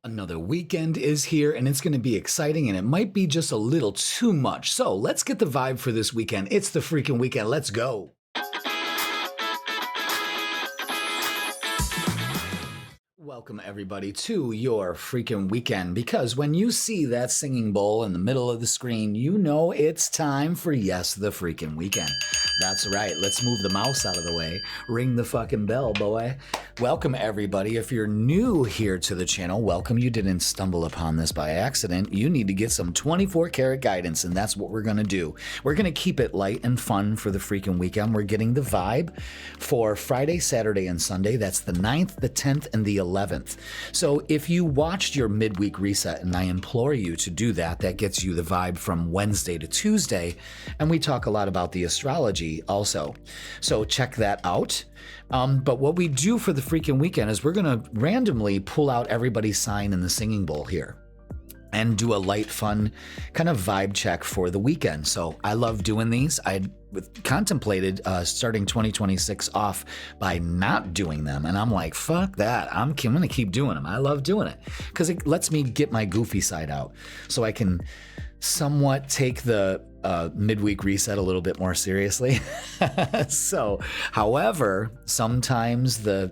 Another weekend is here and it's going to be exciting and it might be just a little too much. So let's get the vibe for this weekend. It's the freaking weekend. Let's go. Welcome everybody to your freaking weekend, because when you see that singing bowl in the middle of the screen, you know it's time for yes, the freaking weekend. That's right. Let's move the mouse out of the way. Ring the fucking bell, boy. Welcome everybody. If you're new here to the channel, welcome. You didn't stumble upon this by accident. You need to get some 24 karat guidance, and that's what we're going to do. We're going to keep it light and fun for the freaking weekend. We're getting the vibe for Friday, Saturday, and Sunday. That's the 9th, the 10th, and the 11th. So if you watched your midweek reset, and I implore you to do that, that gets you the vibe from Wednesday to Tuesday. And we talk a lot about the astrology also. So check that out. But what we do for the freaking weekend is we're going to randomly pull out everybody's sign in the singing bowl here and do a light, fun kind of vibe check for the weekend. So I love doing these. I contemplated starting 2026 off by not doing them. And I'm like, fuck that. I'm going to keep doing them. I love doing it because it lets me get my goofy side out so I can somewhat take the midweek reset a little bit more seriously. So, however, sometimes the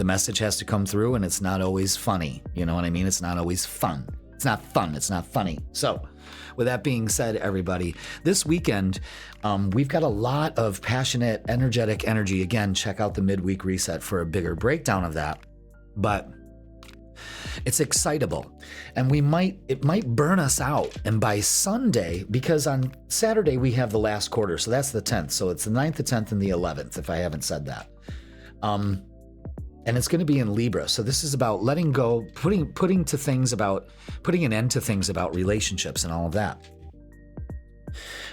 message has to come through and it's not always funny. You know what I mean? It's not always fun. It's not fun. It's not funny. So with that being said, everybody, this weekend, we've got a lot of passionate, energetic energy. Again, check out the midweek reset for a bigger breakdown of that. But it's excitable, and it might burn us out. And by Sunday, because on Saturday we have the last quarter, so that's the 10th. So it's the 9th, the 10th, and the 11th, if I haven't said that. And it's going to be in Libra. So this is about letting go, putting an end to things about relationships and all of that.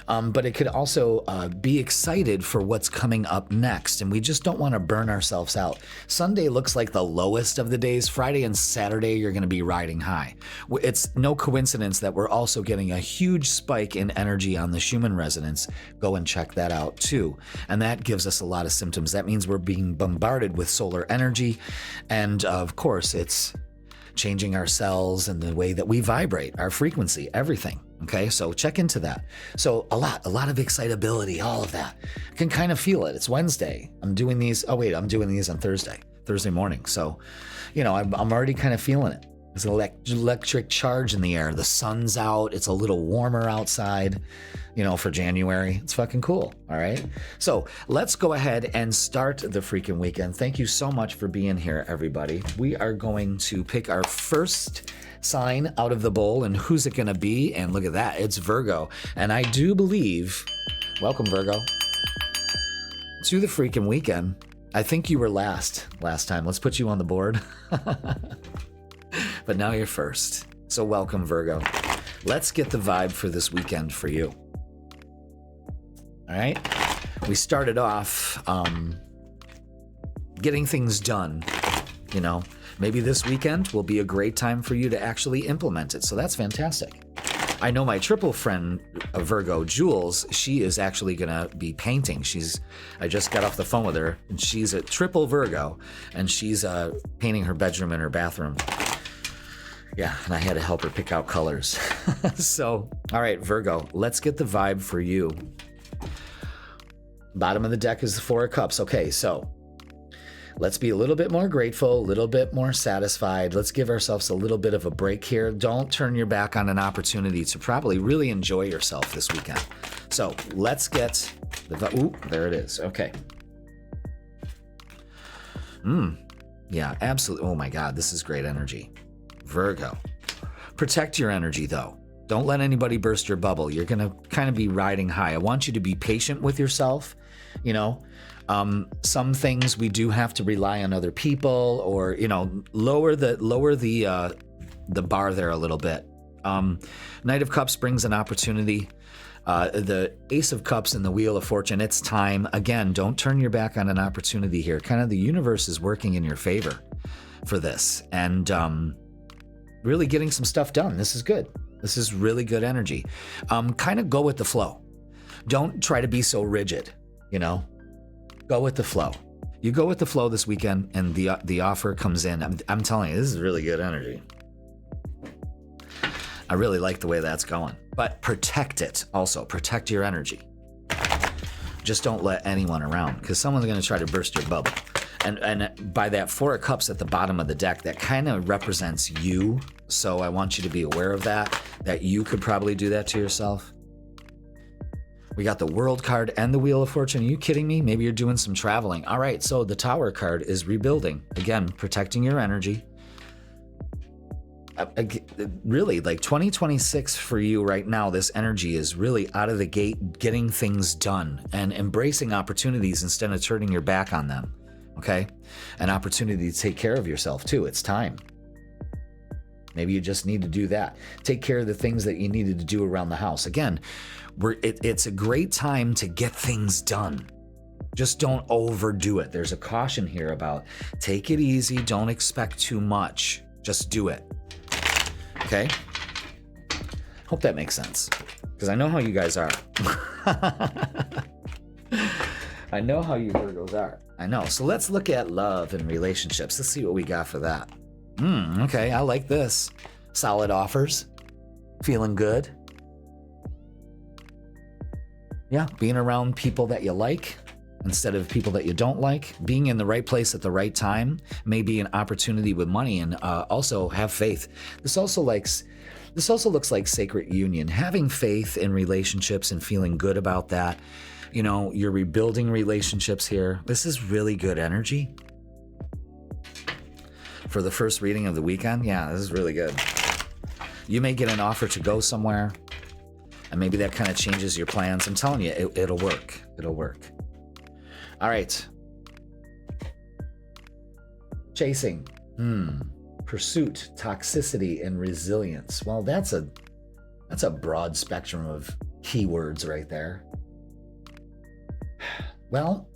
But it could also be excited for what's coming up next, and we just don't want to burn ourselves out. Sunday looks like the lowest of the days. Friday and Saturday, you're going to be riding high. It's no coincidence that we're also getting a huge spike in energy on the Schumann resonance. Go and check that out too. And that gives us a lot of symptoms. That means we're being bombarded with solar energy, and of course, it's changing our cells and the way that we vibrate, our frequency, everything. Okay, so check into that. So a lot of excitability, all of that. I can kind of feel it. It's Wednesday. I'm doing these on Thursday morning. So, I'm already kind of feeling it. There's an electric charge in the air. The sun's out. It's a little warmer outside, for January. It's fucking cool. All right. So let's go ahead and start the freaking weekend. Thank you so much for being here, everybody. We are going to pick our first sign out of the bowl, and who's it going to be? And look at that. It's Virgo. And I do believe, welcome Virgo, to the freaking weekend. I think you were last time. Let's put you on the board. But now you're first. So welcome, Virgo. Let's get the vibe for this weekend for you. All right. We started off getting things done. Maybe this weekend will be a great time for you to actually implement it. So that's fantastic. I know my triple friend, Virgo, Jules, she is actually going to be painting. I just got off the phone with her, and she's a triple Virgo, and she's painting her bedroom and her bathroom. Yeah, and I had to help her pick out colors. So, all right, Virgo, let's get the vibe for you. Bottom of the deck is the Four of Cups. Okay, so let's be a little bit more grateful, a little bit more satisfied. Let's give ourselves a little bit of a break here. Don't turn your back on an opportunity to probably really enjoy yourself this weekend. So let's get ooh, there it is. Okay. Yeah, absolutely. Oh my God, this is great energy. Virgo, protect your energy though. Don't let anybody burst your bubble. You're going to kind of be riding high. I want you to be patient with yourself. Some things we do have to rely on other people, or, lower the bar there a little bit. Knight of Cups brings an opportunity. The Ace of Cups and the Wheel of Fortune, it's time. Again, don't turn your back on an opportunity here. Kind of the universe is working in your favor for this, and really getting some stuff done. This is good. This is really good energy. Kind of go with the flow. Don't try to be so rigid, Go with the flow. You go with the flow this weekend, and the offer comes in. I'm telling you, this is really good energy. I really like the way that's going. But protect it also. Protect your energy. Just don't let anyone around, because someone's going to try to burst your bubble. And by that Four of Cups at the bottom of the deck, that kind of represents you. So I want you to be aware of that you could probably do that to yourself. We got the World card and the Wheel of Fortune. Are you kidding me? Maybe you're doing some traveling. All right, so the Tower card is rebuilding. Again, protecting your energy. Really, like 2026 for you right now, this energy is really out of the gate, getting things done and embracing opportunities instead of turning your back on them. Okay? An opportunity to take care of yourself too. It's time. Maybe you just need to do that. Take care of the things that you needed to do around the house. Again, it's a great time to get things done. Just don't overdo it. There's a caution here about take it easy. Don't expect too much. Just do it. Okay? Hope that makes sense. Because I know how you guys are. I know how you Virgos are. I know. So let's look at love and relationships. Let's see what we got for that. Okay, I like this. Solid offers. Feeling good. Yeah, being around people that you like instead of people that you don't like. Being in the right place at the right time may be an opportunity with money, and also have faith. This also looks like sacred union. Having faith in relationships and feeling good about that. You know, you're rebuilding relationships here. This is really good energy. For the first reading of the weekend, yeah, this is really good. You may get an offer to go somewhere, and maybe that kind of changes your plans. I'm telling you, it'll work. It'll work. All right. Chasing. Pursuit, toxicity, and resilience. Well, that's a broad spectrum of keywords right there. Well,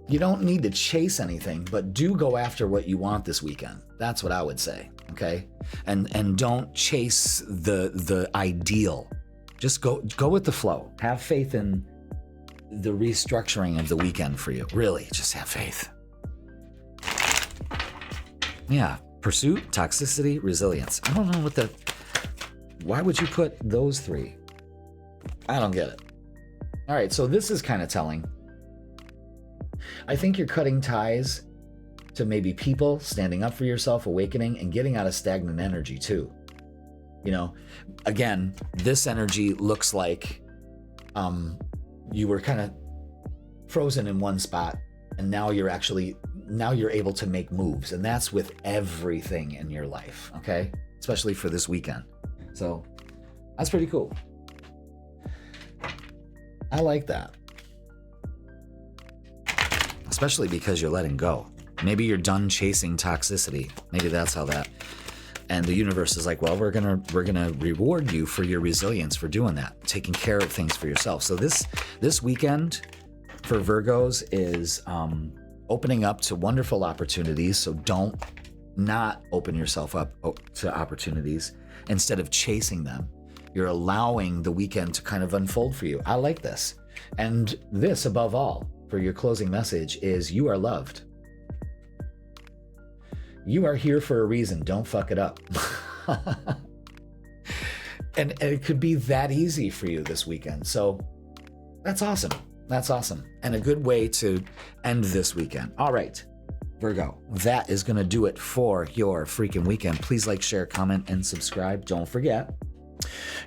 you don't need to chase anything, but do go after what you want this weekend. That's what I would say, okay? And don't chase the ideal. Just go with the flow. Have faith in the restructuring of the weekend for you. Really, just have faith. Yeah, pursuit, toxicity, resilience. I don't know why would you put those three? I don't get it. All right, so this is kind of telling. I think you're cutting ties to maybe people, standing up for yourself, awakening, and getting out of stagnant energy too. You know, again, this energy looks like you were kind of frozen in one spot, and now you're able to make moves, and that's with everything in your life, okay? Especially for this weekend. So that's pretty cool. I like that. Especially because you're letting go. Maybe you're done chasing toxicity. Maybe that's how that. And the universe is like, well, we're gonna reward you for your resilience for doing that, taking care of things for yourself. So this weekend for Virgos is opening up to wonderful opportunities. So don't not open yourself up to opportunities instead of chasing them. You're allowing the weekend to kind of unfold for you. I like this. And this, above all, for your closing message is you are loved. You are here for a reason. Don't fuck it up. And it could be that easy for you this weekend. So that's awesome. That's awesome. And a good way to end this weekend. All right, Virgo, that is going to do it for your freaking weekend. Please like, share, comment, and subscribe. Don't forget,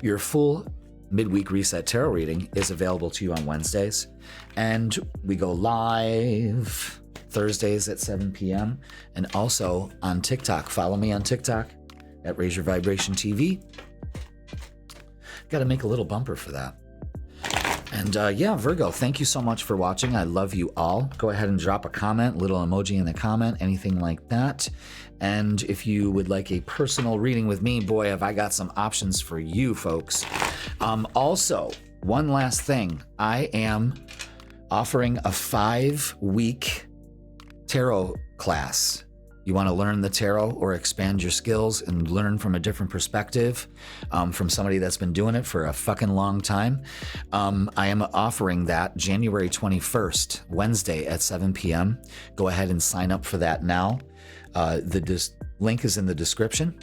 your full midweek reset tarot reading is available to you on Wednesdays. And we go live Thursdays at 7 p.m. and also on TikTok. Follow me on TikTok at Raise Your Vibration TV. Got to make a little bumper for that. And yeah, Virgo, thank you so much for watching. I love you all. Go ahead and drop a comment, little emoji in the comment, anything like that. And if you would like a personal reading with me, boy, have I got some options for you folks. Also, one last thing. I am offering a 5-week tarot class. You want to learn the tarot or expand your skills and learn from a different perspective from somebody that's been doing it for a fucking long time. I am offering that January 21st, Wednesday at 7 p.m. Go ahead and sign up for that now. The link is in the description.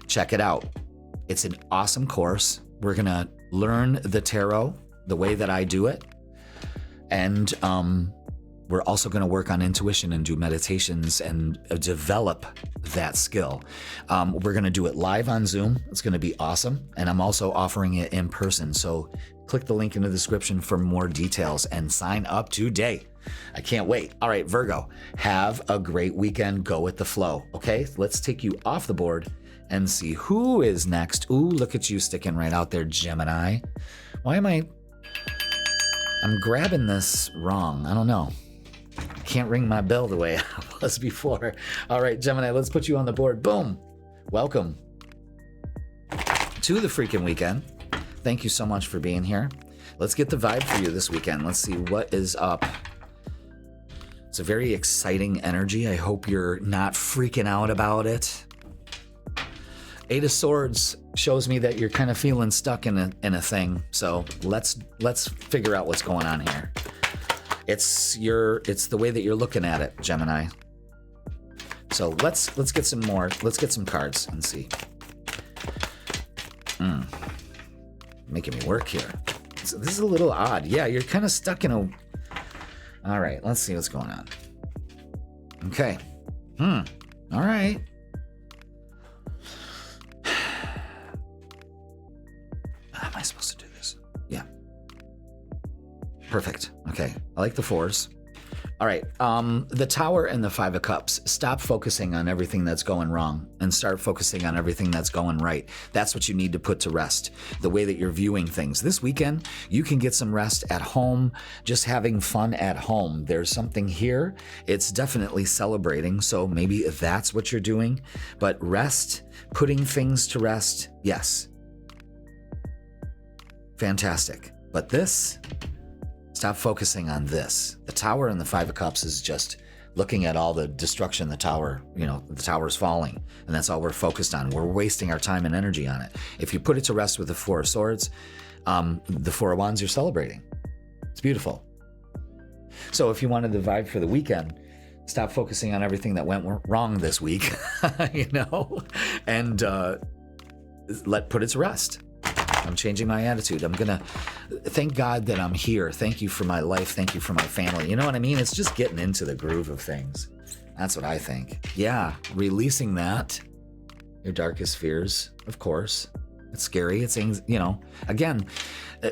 check it out. It's an awesome course. We're going to learn the tarot the way that I do it. And we're also going to work on intuition and do meditations and develop that skill. We're going to do it live on Zoom. It's going to be awesome. And I'm also offering it in person. So click the link in the description for more details and sign up today. I can't wait. All right, Virgo, have a great weekend. Go with the flow. Okay, let's take you off the board and see who is next. Ooh, look at you sticking right out there, Gemini. Why am I'm grabbing this wrong. I don't know. I can't ring my bell the way I was before. All right, Gemini, let's put you on the board. Boom. Welcome to the freaking weekend. Thank you so much for being here. Let's get the vibe for you this weekend. Let's see what is up. It's a very exciting energy. I hope you're not freaking out about it. Eight of Swords shows me that you're kind of feeling stuck in a thing. So let's figure out what's going on here. It's the way that you're looking at it, Gemini. So let's get some more. Let's get some cards and see. Making me work here. This is a little odd. Yeah, you're kind of stuck in a. All right, let's see what's going on. Okay. All right. How am I supposed to do this? Yeah. Perfect. Okay. I like the fours. All right. The Tower and the Five of Cups. Stop focusing on everything that's going wrong and start focusing on everything that's going right. That's what you need to put to rest. The way that you're viewing things. This weekend, you can get some rest at home, just having fun at home. There's something here. It's definitely celebrating. So maybe that's what you're doing. But rest, putting things to rest. Yes. Fantastic. But this, stop focusing on this. The Tower and the Five of Cups is just looking at all the destruction the tower, the tower's falling, and that's all we're focused on. We're wasting our time and energy on it. If you put it to rest with the Four of Swords, the Four of Wands, you're celebrating. It's beautiful. So if you wanted the vibe for the weekend, stop focusing on everything that went wrong this week, and put it to rest. I'm changing my attitude. I'm going to thank God that I'm here. Thank you for my life. Thank you for my family. You know what I mean? It's just getting into the groove of things. That's what I think. Yeah, releasing that. Your darkest fears, of course. It's scary. It's, again,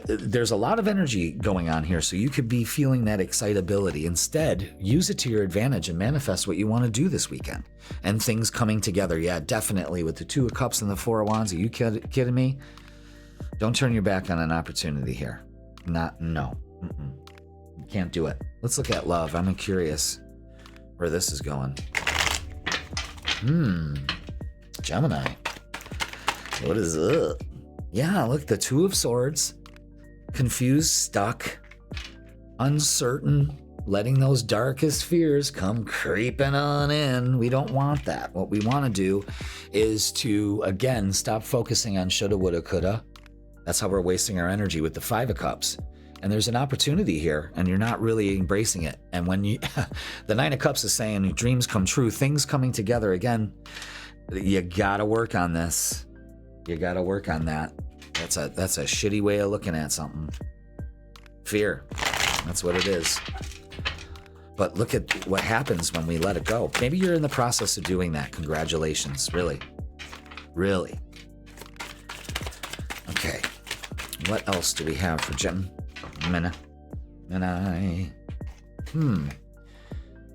there's a lot of energy going on here. So you could be feeling that excitability. Instead, use it to your advantage and manifest what you want to do this weekend. And things coming together. Yeah, definitely. With the Two of Cups and the Four of Wands. Are you kidding me? Don't turn your back on an opportunity here. No. You can't do it. Let's look at love. I'm curious where this is going. Gemini. What is up? Yeah, look, the Two of Swords. Confused, stuck, uncertain, letting those darkest fears come creeping on in. We don't want that. What we want to do is to, again, stop focusing on shoulda, woulda, coulda. That's how we're wasting our energy with the Five of Cups. And there's an opportunity here, and you're not really embracing it. And when the Nine of Cups is saying dreams come true, things coming together, again, you gotta work on this. You gotta work on that. That's a shitty way of looking at something. Fear. That's what it is. But look at what happens when we let it go. Maybe you're in the process of doing that. Congratulations. Really. Really. Okay. What else do we have for Gemini?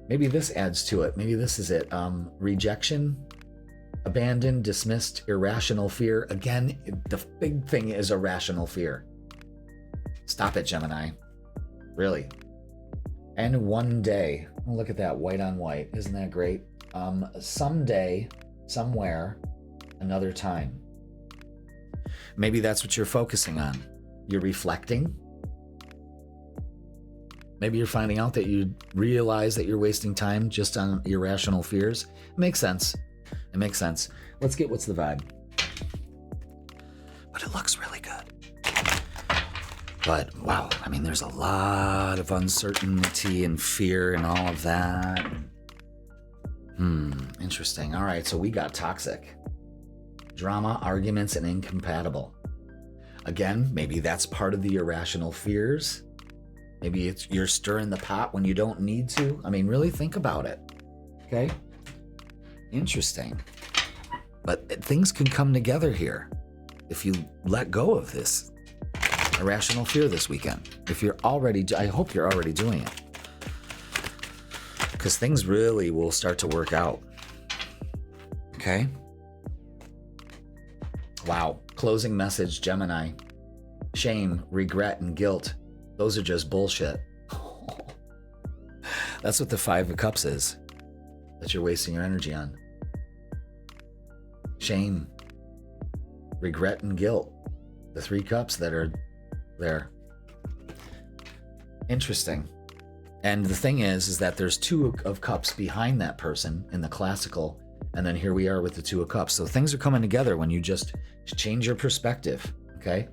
Maybe this adds to it. Maybe this is it. Rejection, abandoned, dismissed, irrational fear. Again, the big thing is irrational fear. Stop it, Gemini. Really. And one day, look at that, white on white. Isn't that great? Someday, somewhere, another time. Maybe that's what you're focusing on. You're reflecting. Maybe you're finding out that you realize that you're wasting time just on irrational fears. It makes sense. It makes sense. Let's get what's the vibe. But it looks really good. But wow, I mean, there's a lot of uncertainty and fear and all of that. Interesting. All right, so we got toxic. drama, arguments, and incompatible. Again, maybe that's part of the irrational fears. Maybe you're stirring the pot when you don't need to. I mean, really think about it. Okay? Interesting. But things can come together here if you let go of this irrational fear this weekend. If you're already, I hope you're already doing it. Because things really will start to work out. Okay? Wow. Closing message, Gemini. Shame, regret, and guilt. Those are just bullshit. That's what the Five of Cups is. That you're wasting your energy on. Shame, regret, and guilt. The 3 cups that are there. Interesting. And the thing is that there's 2 of cups behind that person in the classical, and then here we are with the 2 of cups. So things are coming together when you just change your perspective, okay?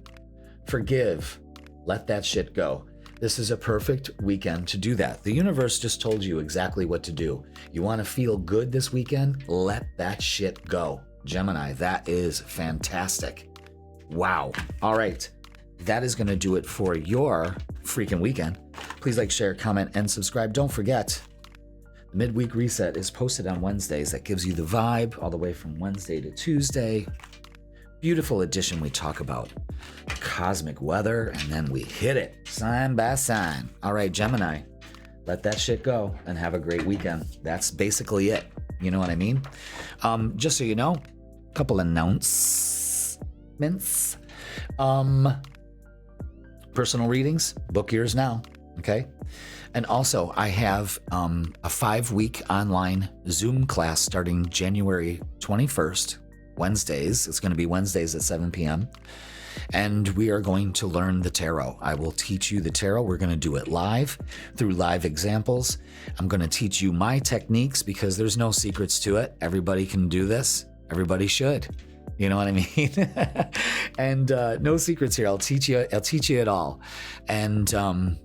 Forgive. Let that shit go. This is a perfect weekend to do that. The universe just told you exactly what to do. You want to feel good this weekend? Let that shit go. Gemini, that is fantastic. Wow. All right. That is going to do it for your freaking weekend. Please like, share, comment, and subscribe. Don't forget, the midweek reset is posted on Wednesdays. That gives you the vibe all the way from Wednesday to Tuesday. Beautiful edition. We talk about cosmic weather, and then we hit it sign by sign. All right, Gemini, let that shit go and have a great weekend. That's basically it. You know what I mean? Just so you know, a couple announcements. Personal readings, book yours now, okay? And also, I have a 5-week online Zoom class starting January 21st, Wednesdays. It's going to be Wednesdays at 7 p.m. And we are going to learn the tarot. I will teach you the tarot. We're going to do it live through live examples. I'm going to teach you my techniques because there's no secrets to it. Everybody can do this. Everybody should. You know what I mean? And no secrets here. I'll teach you it all. And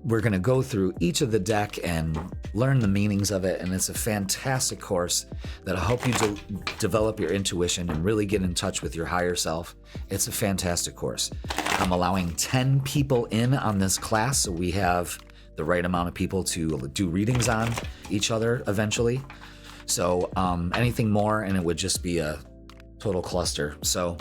we're going to go through each of the deck and learn the meanings of it. And it's a fantastic course that'll help you to develop your intuition and really get in touch with your higher self. It's a fantastic course. I'm allowing 10 people in on this class, so we have the right amount of people to do readings on each other eventually. So anything more, and it would just be a total cluster. So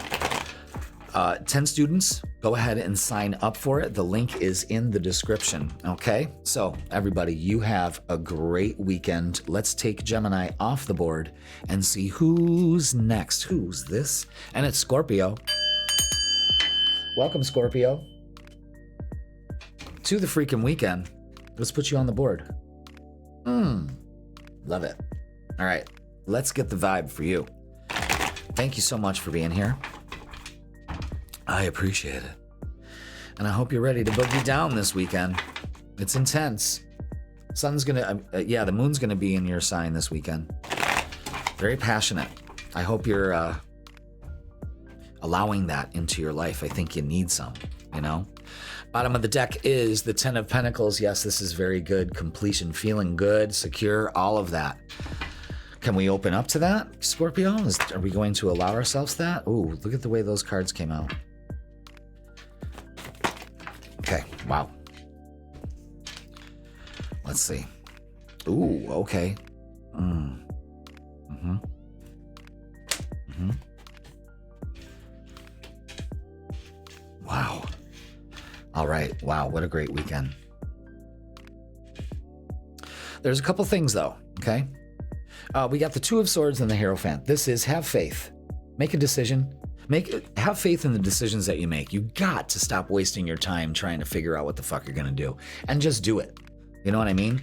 10 students, go ahead and sign up for it. The link is in the description. Okay, so everybody, you have a great weekend. Let's take Gemini off the board and see who's next. Who's this? And it's Scorpio. Welcome, Scorpio, to the freaking weekend. Let's put you on the board. Love it. All right, let's get the vibe for you. Thank you so much for being here. I appreciate it. And I hope you're ready to boogie down this weekend. It's intense. Sun's gonna, the moon's gonna be in your sign this weekend. Very passionate. I hope you're allowing that into your life. I think you need some, you know? Bottom of the deck is the 10 of Pentacles. Yes, this is very good. Completion, feeling good, secure, all of that. Can we open up to that, Scorpio? Are we going to allow ourselves that? Ooh, look at the way those cards came out. Okay, wow. Let's see. Ooh, okay. Wow. All right, wow, what a great weekend. There's a couple things though, okay? We got the 2 of Swords and the Hierophant. This is have faith. Make a decision. Have faith in the decisions that you make. You got to stop wasting your time trying to figure out what the fuck you're going to do and just do it. You know what I mean?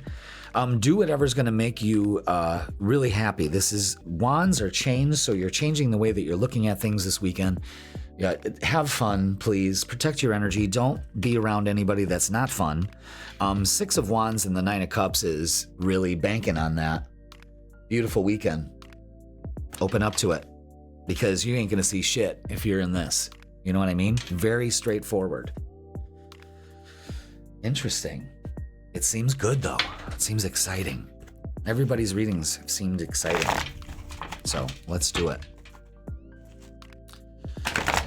Do whatever's going to make you really happy. This is wands are changed, so you're changing the way that you're looking at things this weekend. Yeah, have fun, please. Protect your energy. Don't be around anybody that's not fun. 6 of Wands and the 9 of Cups is really banking on that. Beautiful weekend. Open up to it because you ain't going to see shit if you're in this. You know what I mean? Very straightforward. Interesting. It seems good though. It seems exciting. Everybody's readings seemed exciting. So let's do it.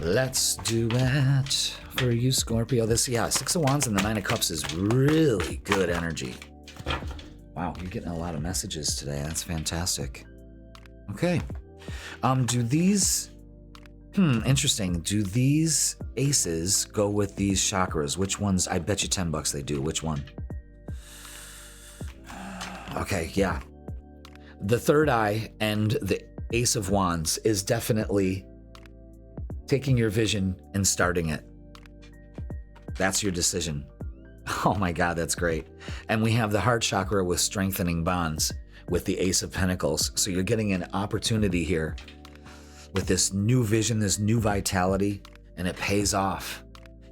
Let's do it for you, Scorpio. This, yeah, Six of Wands and the Nine of Cups is really good energy. Wow, you're getting a lot of messages today. That's fantastic. Okay. Do these... interesting. Do these aces go with these chakras? Which ones? I bet you $10 they do. Which one? Okay, yeah. The third eye and the Ace of Wands is definitely taking your vision and starting it. That's your decision. Oh my God, that's great. And we have the heart chakra with strengthening bonds with the Ace of Pentacles. So you're getting an opportunity here with this new vision, this new vitality, and it pays off.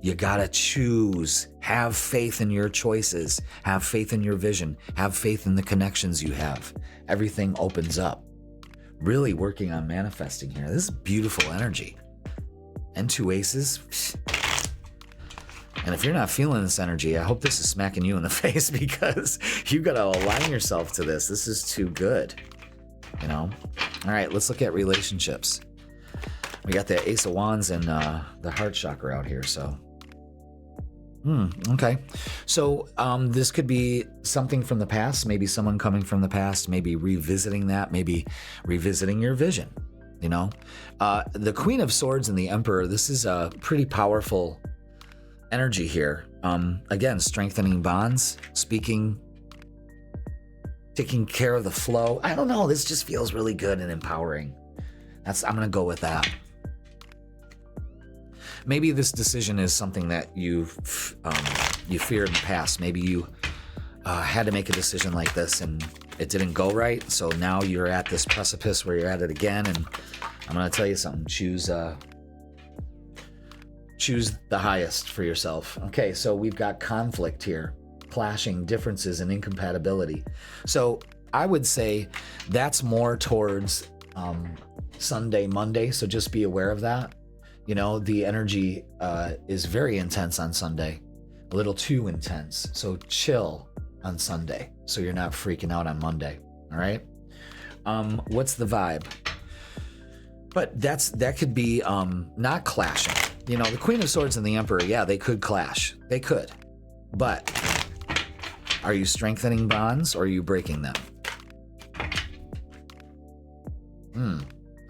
You gotta choose. Have faith in your choices. Have faith in your vision. Have faith in the connections you have. Everything opens up. Really working on manifesting here. This is beautiful energy. And two aces. And if you're not feeling this energy, I hope this is smacking you in the face because you gotta align yourself to this. This is too good. You know? All right, let's look at relationships. We got the Ace of Wands and the heart chakra out here, so. Okay. So this could be something from the past, maybe someone coming from the past, maybe revisiting that, maybe revisiting your vision, you know? The Queen of Swords and the Emperor, this is a pretty powerful energy here. Again, strengthening bonds, speaking, taking care of the flow. I don't know, this just feels really good and empowering. I'm gonna go with that. Maybe this decision is something that you feared in the past. Maybe you had to make a decision like this and it didn't go right. So now you're at this precipice where you're at it again. And I'm going to tell you something. Choose the highest for yourself. Okay, so we've got conflict here, clashing differences and incompatibility. So I would say that's more towards Sunday, Monday. So just be aware of that. You know, the energy is very intense on Sunday, a little too intense. So chill on Sunday so you're not freaking out on Monday. All right. What's the vibe? But that could be not clashing. You know, the Queen of Swords and the Emperor, yeah, they could clash. They could. But are you strengthening bonds or are you breaking them?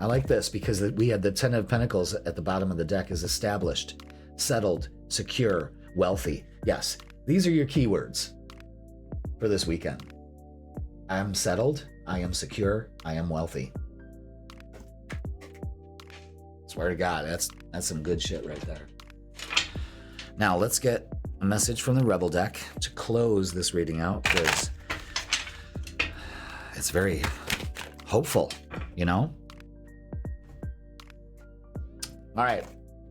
I like this because we had the Ten of Pentacles at the bottom of the deck is established, settled, secure, wealthy. Yes, these are your keywords for this weekend. I am settled, I am secure, I am wealthy. Swear to God, that's some good shit right there. Now let's get a message from the Rebel deck to close this reading out because it's very hopeful, you know? All right,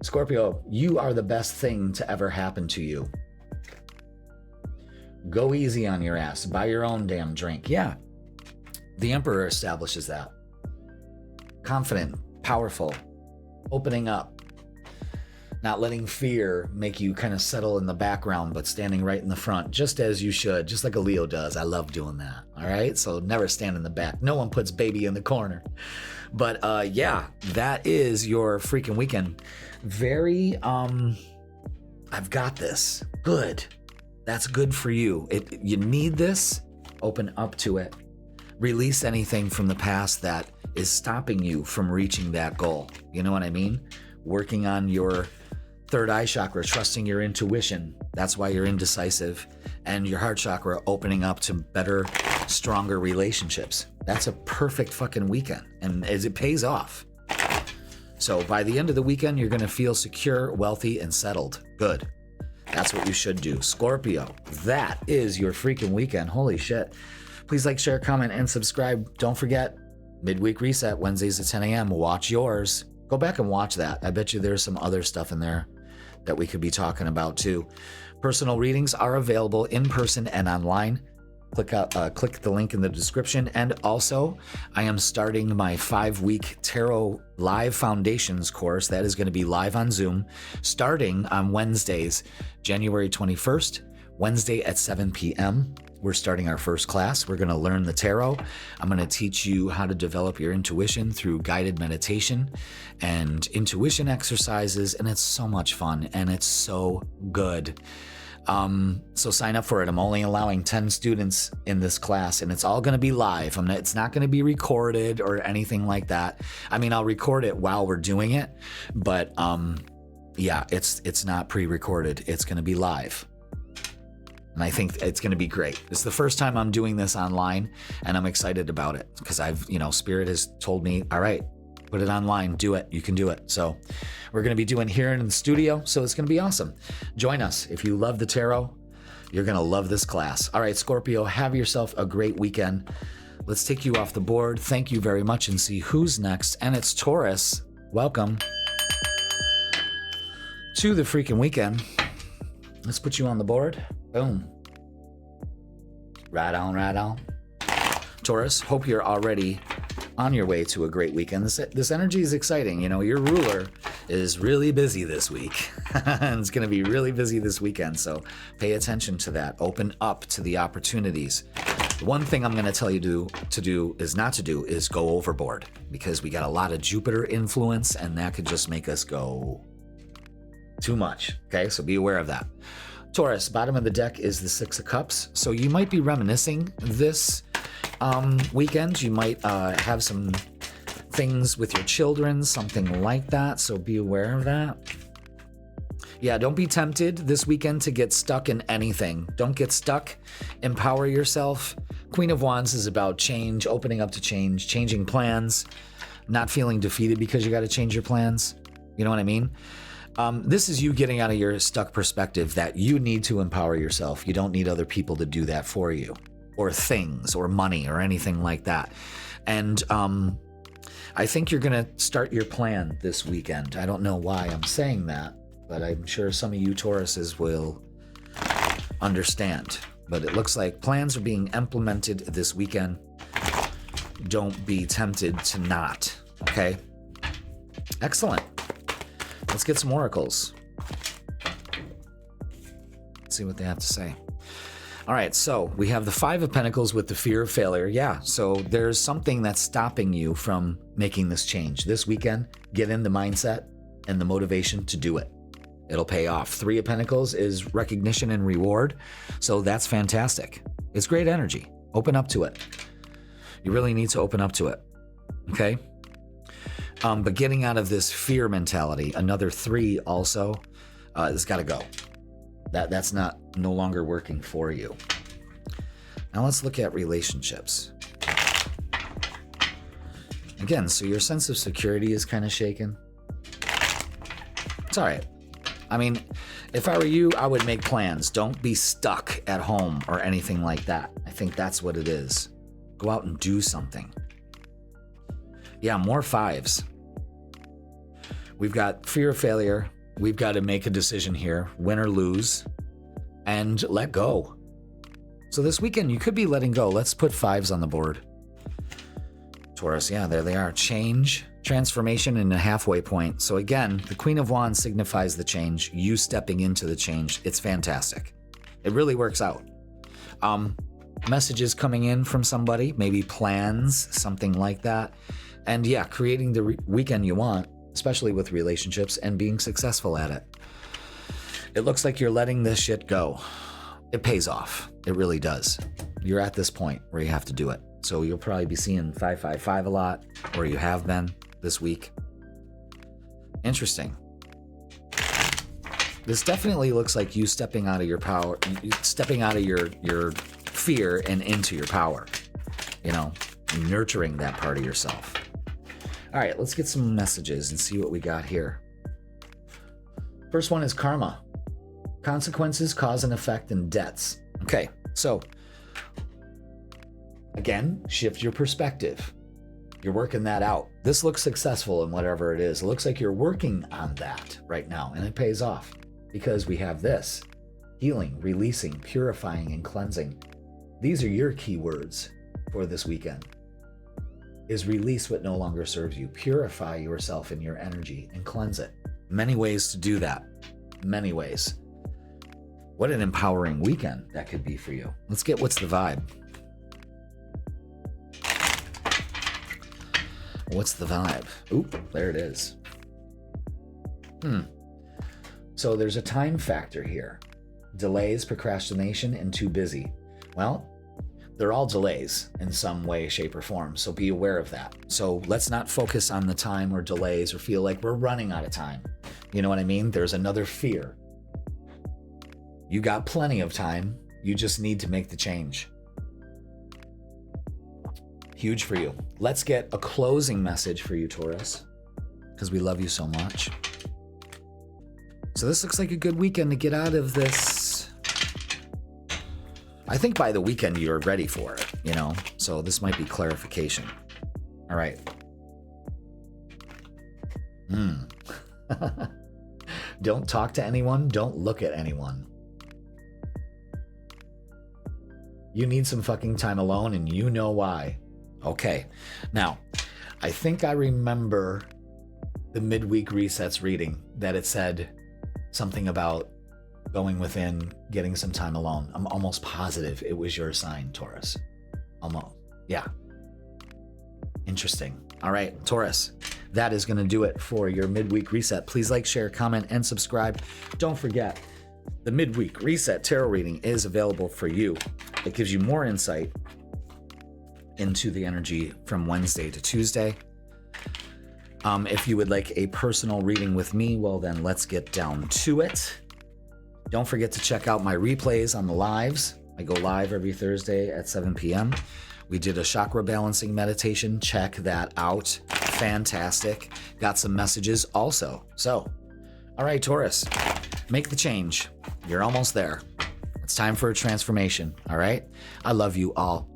Scorpio, you are the best thing to ever happen to you. Go easy on your ass. Buy your own damn drink. Yeah, the Emperor establishes that. Confident, powerful, opening up, not letting fear make you kind of settle in the background, but standing right in the front, just as you should, just like a Leo does. I love doing that. All right, so never stand in the back. No one puts baby in the corner. But yeah, that is your freaking weekend. Very, I've got this. Good. That's good for you. You need this. Open up to it. Release anything from the past that is stopping you from reaching that goal. You know what I mean? Working on your third eye chakra, trusting your intuition. That's why you're indecisive. And your heart chakra opening up to better, stronger relationships. That's a perfect fucking weekend. And as it pays off. So by the end of the weekend, you're going to feel secure, wealthy, and settled. Good. That's what you should do. Scorpio, that is your freaking weekend. Holy shit. Please like, share, comment, and subscribe. Don't forget, midweek reset, Wednesdays at 10 a.m. Watch yours. Go back and watch that. I bet you there's some other stuff in there that we could be talking about too. Personal readings are available in person and online. Click the link in the description. And also, I am starting my 5-week Tarot Live Foundations course. That is going to be live on Zoom, starting on Wednesdays, January 21st, Wednesday at 7 p.m., we're starting our first class. We're going to learn the tarot. I'm going to teach you how to develop your intuition through guided meditation and intuition exercises. And it's so much fun and it's so good. So sign up for it. I'm only allowing 10 students in this class and it's all going to be live. It's not going to be recorded or anything like that. I mean, I'll record it while we're doing it, but yeah, it's not pre-recorded. It's going to be live. And I think it's going to be great. It's the first time I'm doing this online and I'm excited about it because Spirit has told me, all right, put it online, do it. You can do it. So we're going to be doing here in the studio. So it's going to be awesome. Join us. If you love the tarot, you're going to love this class. All right, Scorpio, have yourself a great weekend. Let's take you off the board. Thank you very much and see who's next. And it's Taurus. Welcome to the freaking weekend. Let's put you on the board. Boom. Right on, right on. Taurus, hope you're already on your way to a great weekend. This energy is exciting. Your ruler is really busy this week. And it's going to be really busy this weekend. So pay attention to that. Open up to the opportunities. The one thing I'm going to tell you not to do is go overboard because we got a lot of Jupiter influence and that could just make us go too much. Okay, so be aware of that. Taurus, bottom of the deck is the Six of Cups. So you might be reminiscing this weekend. You might have some things with your children, something like that. So be aware of that. Yeah, don't be tempted this weekend to get stuck in anything. Don't get stuck. Empower yourself. Queen of Wands is about change, opening up to change, changing plans, not feeling defeated because you got to change your plans. You know what I mean? This is you getting out of your stuck perspective that you need to empower yourself. You don't need other people to do that for you, or things, or money, or anything like that. And I think you're going to start your plan this weekend. I don't know why I'm saying that, but I'm sure some of you Tauruses will understand. But it looks like plans are being implemented this weekend. Don't be tempted to not, okay? Excellent. Let's get some oracles. Let's see what they have to say. All right, so we have the Five of Pentacles with the fear of failure. Yeah, so there's something that's stopping you from making this change. This weekend, get in the mindset and the motivation to do it. It'll pay off. Three of Pentacles is recognition and reward, so that's fantastic. It's great energy. Open up to it. You really need to open up to it, okay? But getting out of this fear mentality, another three also, has got to go. That's no longer working for you. Now let's look at relationships. Again, so your sense of security is kind of shaken. It's all right. I mean, if I were you, I would make plans. Don't be stuck at home or anything like that. I think that's what it is. Go out and do something. Yeah, more fives. We've got fear of failure. We've got to make a decision here, win or lose, and let go. So this weekend, you could be letting go. Let's put fives on the board. Taurus, yeah, there they are. Change, transformation, and a halfway point. So again, the Queen of Wands signifies the change. You stepping into the change. It's fantastic. It really works out. Messages coming in from somebody, maybe plans, something like that. And yeah, creating the weekend you want, especially with relationships, and being successful at it. It looks like you're letting this shit go. It pays off. It really does. You're at this point where you have to do it. So you'll probably be seeing 555 a lot, or you have been this week. Interesting. This definitely looks like you stepping out of your power, stepping out of your fear and into your power. Nurturing that part of yourself. All right, let's get some messages and see what we got here. First one is karma. Consequences, cause and effect, and debts. Okay, so again, shift your perspective. You're working that out. This looks successful in whatever it is. It looks like you're working on that right now, and it pays off because we have this: healing, releasing, purifying, and cleansing. These are your key words for this weekend. Is release what no longer serves you. Purify yourself in your energy and cleanse it. Many ways to do that. Many ways. What an empowering weekend that could be for you. Let's get what's the vibe. What's the vibe? Oop, there it is. So there's a time factor here. Delays, procrastination, and too busy. Well, they're all delays in some way, shape, or form, so be aware of that. So let's not focus on the time or delays or feel like we're running out of time. You know what I mean? There's another fear. You got plenty of time. You just need to make the change. Huge for you. Let's get a closing message for you, Taurus, because we love you so much. So this looks like a good weekend to get out of this. I think by the weekend you're ready for it, you know? So this might be clarification. All right. Don't talk to anyone. Don't look at anyone. You need some fucking time alone, and you know why. Okay. Now, I think I remember the midweek resets reading that it said something about going within, getting some time alone. I'm almost positive it was your sign, Taurus. Almost. Yeah. Interesting. All right, Taurus, that is going to do it for your midweek reset. Please like, share, comment, and subscribe. Don't forget, the midweek reset tarot reading is available for you. It gives you more insight into the energy from Wednesday to Tuesday. If you would like a personal reading with me, well, then let's get down to it. Don't forget to check out my replays on the lives. I go live every Thursday at 7 p.m. We did a chakra balancing meditation. Check that out. Fantastic. Got some messages also. So, all right, Taurus, make the change. You're almost there. It's time for a transformation, all right? I love you all.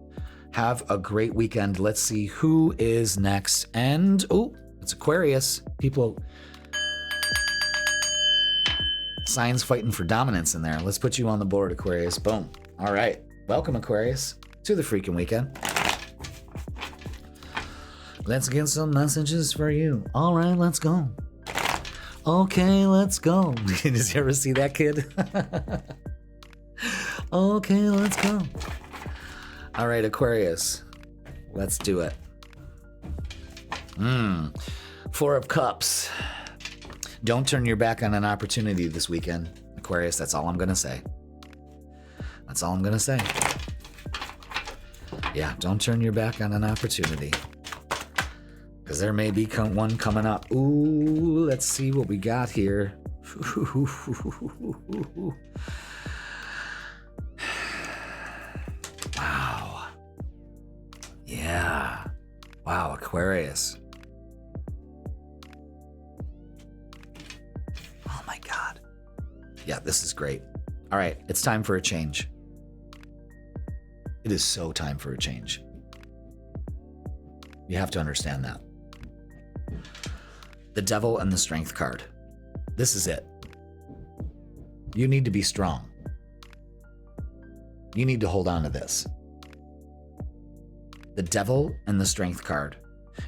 Have a great weekend. Let's see who is next. And, oh, it's Aquarius. People, signs fighting for dominance in there. Let's put you on the board, Aquarius. Boom. All right. Welcome, Aquarius, to the freaking weekend. Let's get some messages for you. All right, let's go. Okay, let's go. Did you ever see that kid? Okay, let's go. All right, Aquarius, let's do it. Four of Cups. Don't turn your back on an opportunity this weekend, Aquarius. That's all I'm going to say. That's all I'm going to say. Yeah, don't turn your back on an opportunity, because there may be one coming up. Ooh, let's see what we got here. Wow. Yeah. Wow, Aquarius. Oh my God. Yeah, this is great. All right, it's time for a change. It is so time for a change. You have to understand that. The Devil and the Strength card. This is it. You need to be strong. You need to hold on to this. The Devil and the Strength card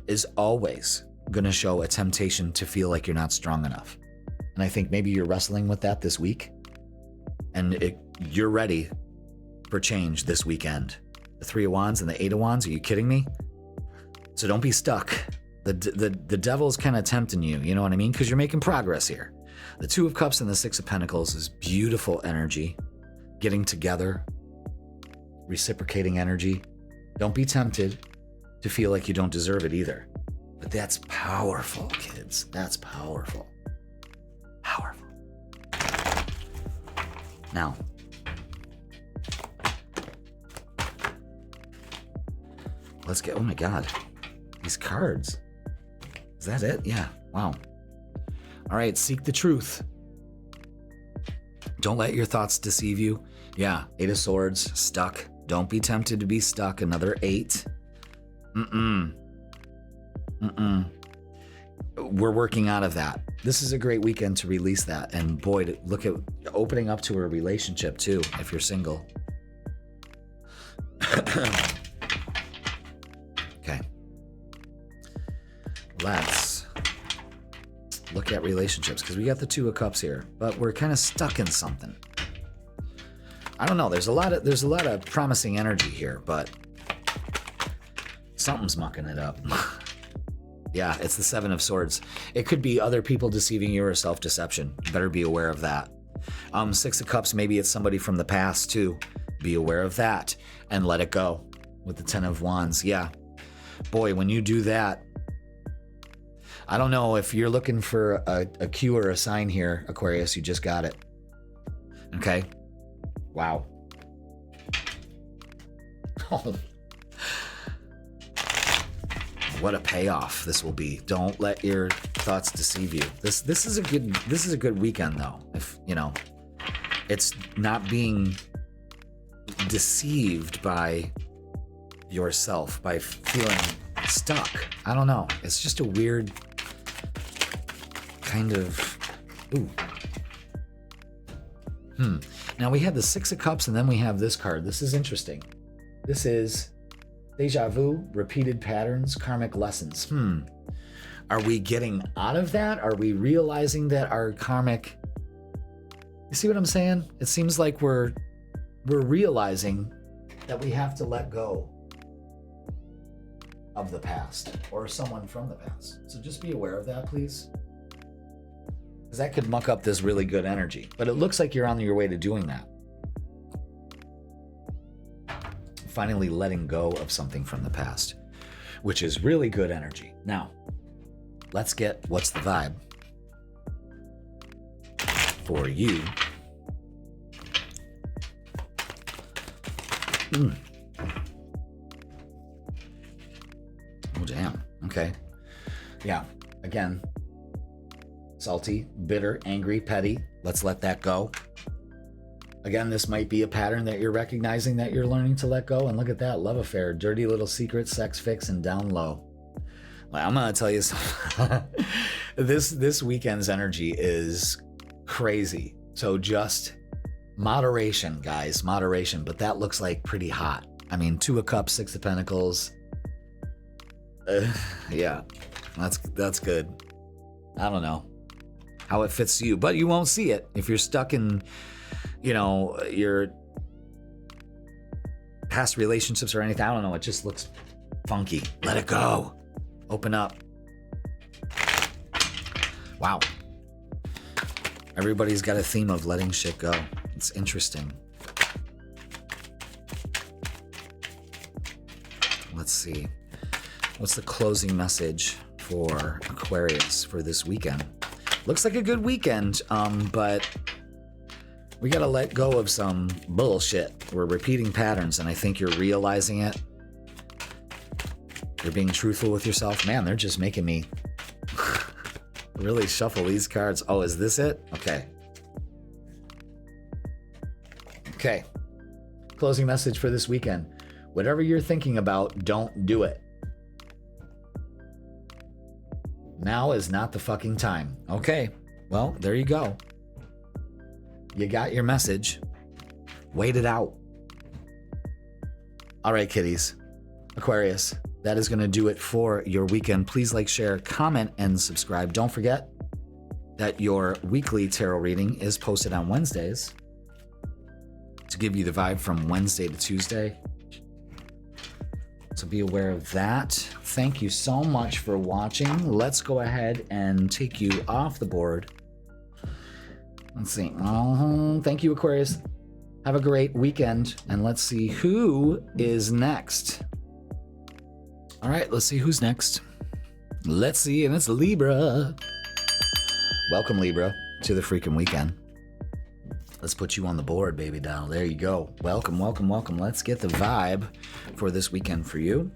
is always going to show a temptation to feel like you're not strong enough. And I think maybe you're wrestling with that this week. And you're ready for change this weekend. The Three of Wands and the Eight of Wands, are you kidding me? So don't be stuck. The devil's kind of tempting you, you know what I mean? Because you're making progress here. The Two of Cups and the Six of Pentacles is beautiful energy. Getting together, reciprocating energy. Don't be tempted to feel like you don't deserve it either. But that's powerful, kids. That's powerful. Powerful. Now, let's get, oh my God, these cards. Is that it? Yeah. Wow. All right. Seek the truth. Don't let your thoughts deceive you. Yeah. Eight of Swords, stuck. Don't be tempted to be stuck. Another 8. We're working out of that. This is a great weekend to release that. And boy, look at opening up to a relationship too, if you're single. Okay. Let's look at relationships, because we got the Two of Cups here, but we're kind of stuck in something. I don't know. There's a lot of promising energy here, but something's mucking it up. Yeah, it's the Seven of Swords. It could be other people deceiving you or self-deception. You better be aware of that. Six of Cups, maybe it's somebody from the past too. Be aware of that and let it go. With the Ten of Wands, yeah. Boy, when you do that, I don't know if you're looking for a cue or a sign here, Aquarius, you just got it. Okay? Wow. Oh. What a payoff this will be. Don't let your thoughts deceive you. This is a good weekend though. If, you know, it's not being deceived by yourself, by feeling stuck. I don't know. It's just a weird kind of Now we have the Six of Cups and then we have this card. This is interesting. This is deja vu, repeated patterns, karmic lessons. Are we getting out of that? Are we realizing that our karmic... You see what I'm saying? It seems like we're realizing that we have to let go of the past or someone from the past. So just be aware of that, please. Because that could muck up this really good energy. But it looks like you're on your way to doing that. Finally letting go of something from the past, which is really good energy. Now, let's get what's the vibe for you. Oh, damn. Okay. Yeah. Again, salty, bitter, angry, petty. Let's let that go. Again, this might be a pattern that you're recognizing that you're learning to let go. And look at that, love affair, dirty little secret, sex fix, and down low. Well, I'm going to tell you something. This weekend's energy is crazy. So just moderation, guys, moderation. But that looks like pretty hot. I mean, Two of Cups, Six of Pentacles. Yeah, that's good. I don't know how it fits you, but you won't see it if you're stuck in, you know, your past relationships or anything. I don't know. It just looks funky. Let it go. Open up. Wow. Everybody's got a theme of letting shit go. It's interesting. Let's see. What's the closing message for Aquarius for this weekend? Looks like a good weekend, but we got to let go of some bullshit. We're repeating patterns, and I think you're realizing it. You're being truthful with yourself. Man, they're just making me really shuffle these cards. Oh, is this it? Okay. Okay. Closing message for this weekend. Whatever you're thinking about, don't do it. Now is not the fucking time. Okay. Well, there you go. You got your message. Wait it out. All right, kiddies. Aquarius, that is going to do it for your weekend. Please like, share, comment, and subscribe. Don't forget that your weekly tarot reading is posted on Wednesdays to give you the vibe from Wednesday to Tuesday. So be aware of that. Thank you so much for watching. Let's go ahead and take you off the board. Let's see. Thank you, Aquarius. Have a great weekend. And let's see who is next. All right, let's see who's next. Let's see, and it's Libra. Welcome, Libra, to the freaking weekend. Let's put you on the board, baby doll. There you go. Welcome, welcome, welcome. Let's get the vibe for this weekend for you.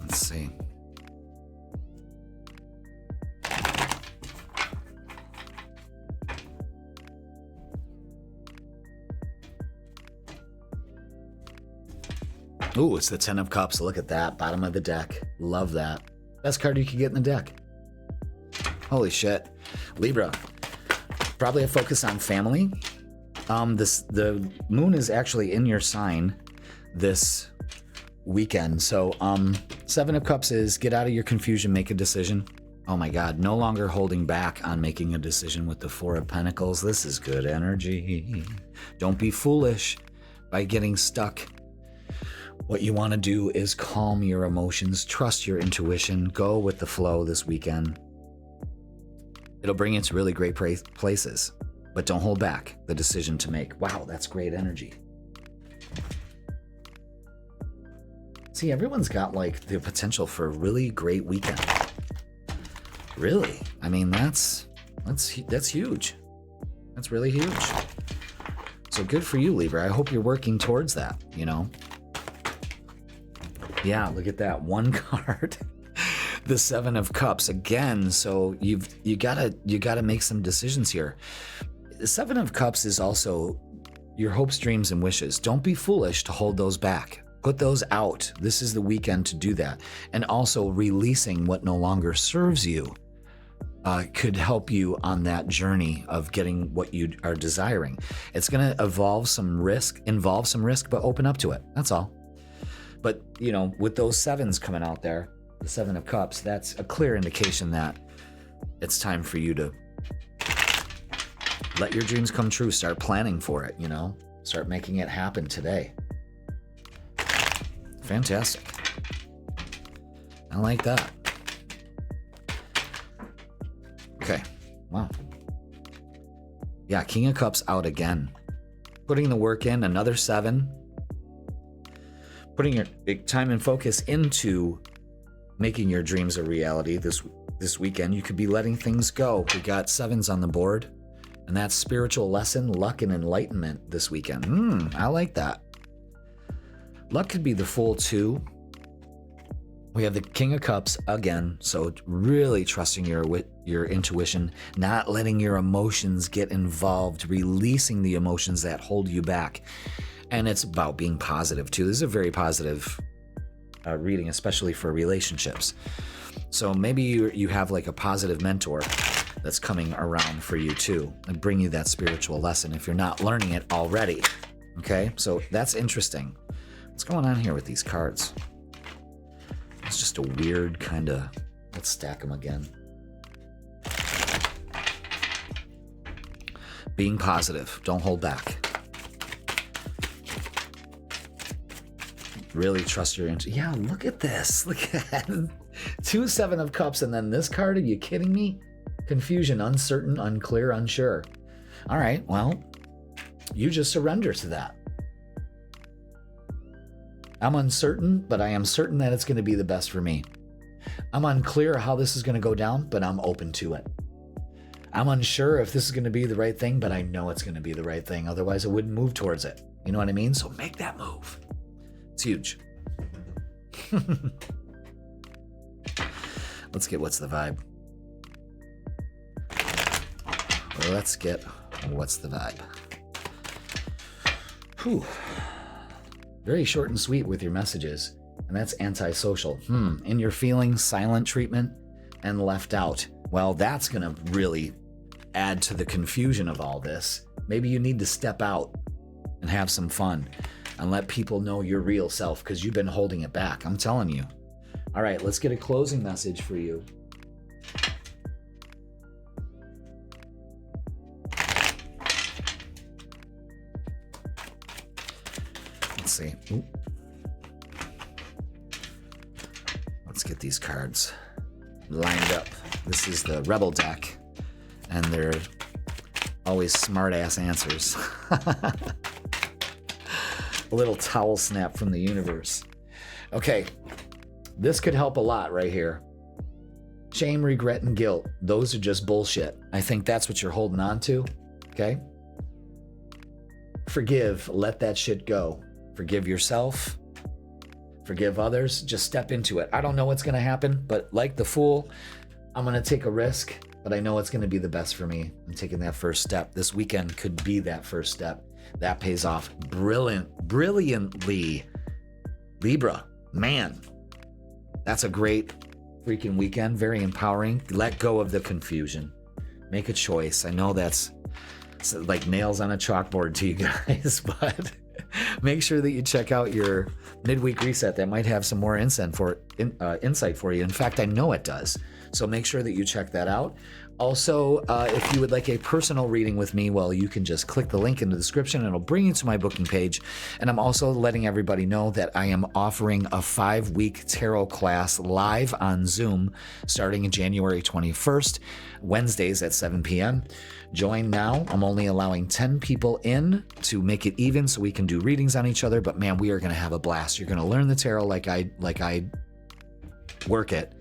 Let's see. Ooh, it's the Ten of Cups. Look at that. Bottom of the deck. Love that. Best card you could get in the deck. Holy shit. Libra. Probably a focus on family. The moon is actually in your sign this weekend. So, Seven of Cups is get out of your confusion, make a decision. Oh my God, no longer holding back on making a decision with the Four of Pentacles. This is good energy. Don't be foolish by getting stuck. What you want to do is calm your emotions, trust your intuition, go with the flow this weekend. It'll bring you to really great places, but don't hold back the decision to make. Wow, that's great energy. See, everyone's got like the potential for a really great weekend. Really? I mean, that's huge. That's really huge. So good for you, Libra. I hope you're working towards that, you know? Yeah, look at that one card. The Seven of Cups again. So you gotta make some decisions here. The Seven of Cups is also your hopes, dreams, and wishes. Don't be foolish to hold those back. Put those out. This is the weekend to do that. And also releasing what no longer serves you could help you on that journey of getting what you are desiring. It's going to involve some risk, but open up to it. That's all. But, you know, with those sevens coming out there, the Seven of Cups, that's a clear indication that it's time for you to let your dreams come true. Start planning for it, you know? Start making it happen today. Fantastic. I like that. Okay. Wow. Yeah, King of Cups out again. Putting the work in, another 7. Putting your big time and focus into making your dreams a reality this weekend. You could be letting things go. We got 7s on the board. And that's spiritual lesson, luck, and enlightenment this weekend. I like that. Luck could be the Fool too. We have the King of Cups again, so really trusting your intuition, not letting your emotions get involved, releasing the emotions that hold you back. And it's about being positive too. This is a very positive reading, especially for relationships. So maybe you have like a positive mentor that's coming around for you too, and bring you that spiritual lesson if you're not learning it already. Okay, so that's interesting. What's going on here with these cards? It's just a weird kind of... Let's stack them again. Being positive. Don't hold back. Really trust your intuition. Yeah, look at this. Look at 2 Seven of Cups and then this card. Are you kidding me? Confusion, uncertain, unclear, unsure. All right, well, you just surrender to that. I'm uncertain, but I am certain that it's going to be the best for me. I'm unclear how this is going to go down, but I'm open to it. I'm unsure if this is going to be the right thing, but I know it's going to be the right thing. Otherwise, I wouldn't move towards it. You know what I mean? So make that move. It's huge. Let's get what's the vibe. Let's get what's the vibe. Whew. Very short and sweet with your messages, and that's antisocial. In your feelings, silent treatment, and left out. Well, that's going to really add to the confusion of all this. Maybe you need to step out and have some fun and let people know your real self because you've been holding it back. I'm telling you. All right, let's get a closing message for you. Let's see. Ooh. Let's get these cards lined up. This is the Rebel deck, and they're always smart-ass answers. A little towel snap from the universe. Okay, this could help a lot right here. Shame, regret, and guilt. Those are just bullshit. I think that's what you're holding on to, okay? Forgive, let that shit go. Forgive yourself, forgive others, just step into it. I don't know what's going to happen, but like the Fool, I'm going to take a risk, but I know it's going to be the best for me. I'm taking that first step. This weekend could be that first step. That pays off brilliantly. Libra, man, that's a great freaking weekend. Very empowering. Let go of the confusion. Make a choice. I know that's like nails on a chalkboard to you guys, but make sure that you check out your midweek reset. That might have some more insight for you. In fact, I know it does. So make sure that you check that out. Also, if you would like a personal reading with me, well, you can just click the link in the description and it'll bring you to my booking page. And I'm also letting everybody know that I am offering a 5-week tarot class live on Zoom starting January 21st, Wednesdays at 7 p.m. Join now. I'm only allowing 10 people in to make it even so we can do readings on each other. But man, we are going to have a blast. You're going to learn the tarot like I work it.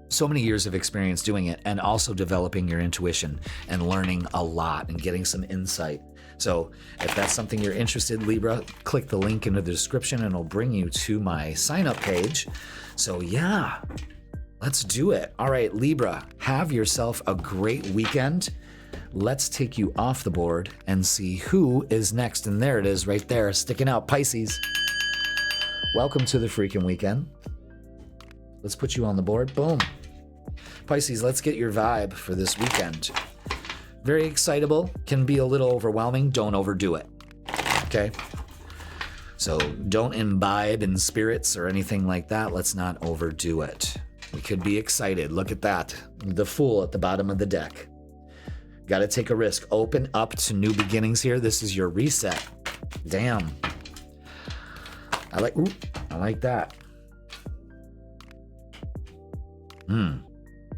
So many years of experience doing it, and also developing your intuition and learning a lot and getting some insight. So if that's something you're interested in, Libra, click the link in the description and it'll bring you to my sign up page. So yeah, let's do it. All right, Libra, have yourself a great weekend. Let's take you off the board and see who is next. And there it is right there, sticking out, Pisces. Welcome to the freaking weekend. Let's put you on the board. Boom. Pisces, let's get your vibe for this weekend. Very excitable, can be a little overwhelming. Don't overdo it. Okay? So don't imbibe in spirits or anything like that. Let's not overdo it. We could be excited. Look at that. The Fool at the bottom of the deck. Got to take a risk. Open up to new beginnings here. This is your reset. Damn. I like that.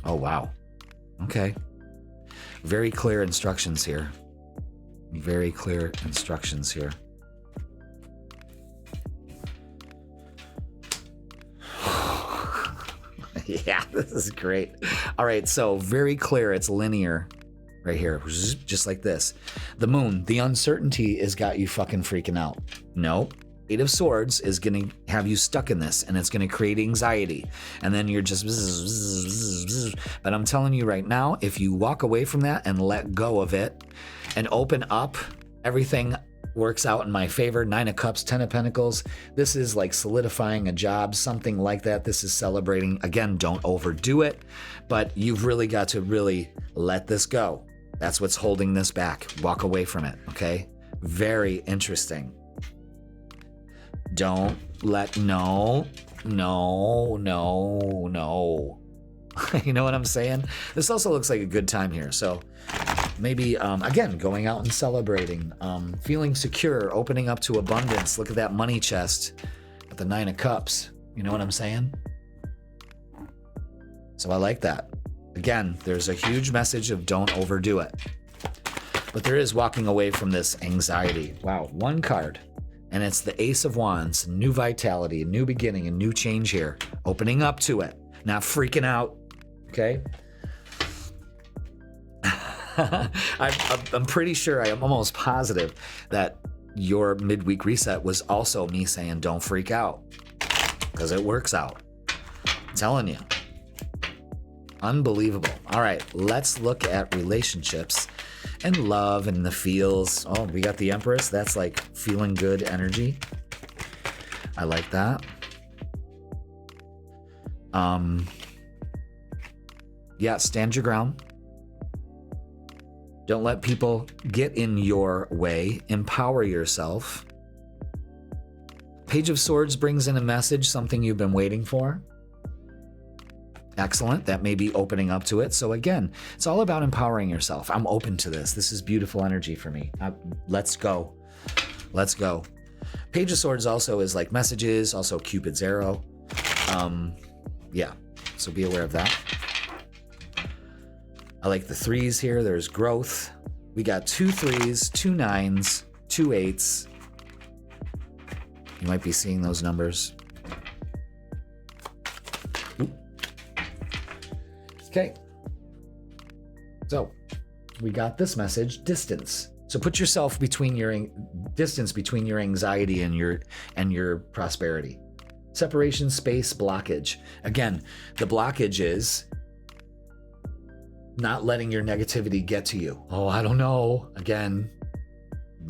Oh, wow. Okay. Very clear instructions here. Very clear instructions here. Yeah, this is great. All right, so very clear. It's linear right here, just like this. The Moon, the uncertainty has got you fucking freaking out. Nope. Eight of Swords is going to have you stuck in this, and it's going to create anxiety. And then you're just... But I'm telling you right now, if you walk away from that and let go of it and open up, everything works out in my favor. 9 of Cups, 10 of Pentacles. This is like solidifying a job, something like that. This is celebrating. Again, don't overdo it, but you've really got to really let this go. That's what's holding this back. Walk away from it, okay? Very interesting. Don't let, no. You know what I'm saying? This also looks like a good time here. So maybe, again, going out and celebrating, feeling secure, opening up to abundance. Look at that money chest at the 9 of Cups. You know what I'm saying? So I like that. Again, there's a huge message of don't overdo it. But there is walking away from this anxiety. Wow, one card. And it's the Ace of Wands, new vitality, a new beginning, a new change here. Opening up to it, not freaking out, okay? I'm pretty sure, I'm almost positive that your midweek reset was also me saying don't freak out, because it works out. I'm telling you. Unbelievable. All right, let's look at relationships and love and the feels. Oh, we got the Empress. That's like feeling good energy. I like that. Yeah, stand your ground. Don't let people get in your way. Empower yourself. Page of Swords brings in a message, something you've been waiting for. Excellent. That may be opening up to it. So again, it's all about empowering yourself. I'm open to this. This is beautiful energy for me. Let's go. Let's go. Page of Swords also is like messages, also Cupid's arrow. Yeah, so be aware of that. I like the 3s here. There's growth. We got 2 3s, 2 9s, 2 8s. You might be seeing those numbers. Okay, so we got this message, distance. So put yourself between your distance between your anxiety and your prosperity. Separation, space, blockage. Again, the blockage is not letting your negativity get to you. Oh, I don't know. Again,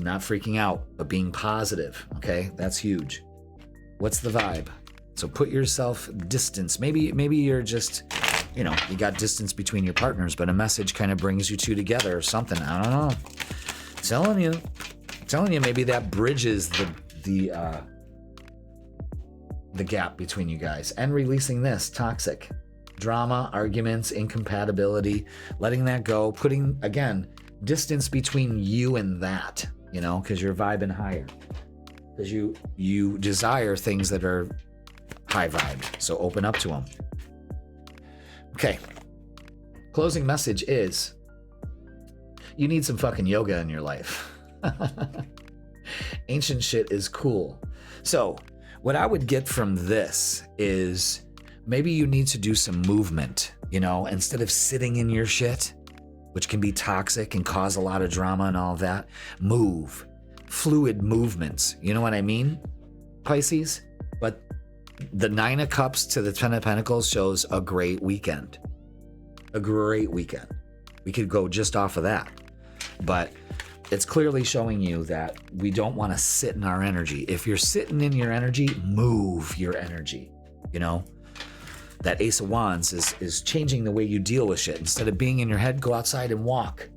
not freaking out, but being positive. Okay, that's huge. What's the vibe? So put yourself distance. Maybe you're just, you got distance between your partners, but a message kind of brings you two together or something. I don't know. Telling you, maybe that bridges the gap between you guys. And releasing this, toxic. Drama, arguments, incompatibility, letting that go, putting, again, distance between you and that, you know, because you're vibing higher. Because you desire things that are high vibed. So open up to them. Okay. Closing message is you need some fucking yoga in your life. Ancient shit is cool. So what I would get from this is maybe you need to do some movement, you know, instead of sitting in your shit, which can be toxic and cause a lot of drama and all of that. Move. Fluid movements. You know what I mean, Pisces? But the 9 of Cups to the 10 of Pentacles shows a great weekend. A great weekend. We could go just off of that. But it's clearly showing you that we don't want to sit in our energy. If you're sitting in your energy, move your energy. You know? That Ace of Wands is changing the way you deal with shit. Instead of being in your head, go outside and walk.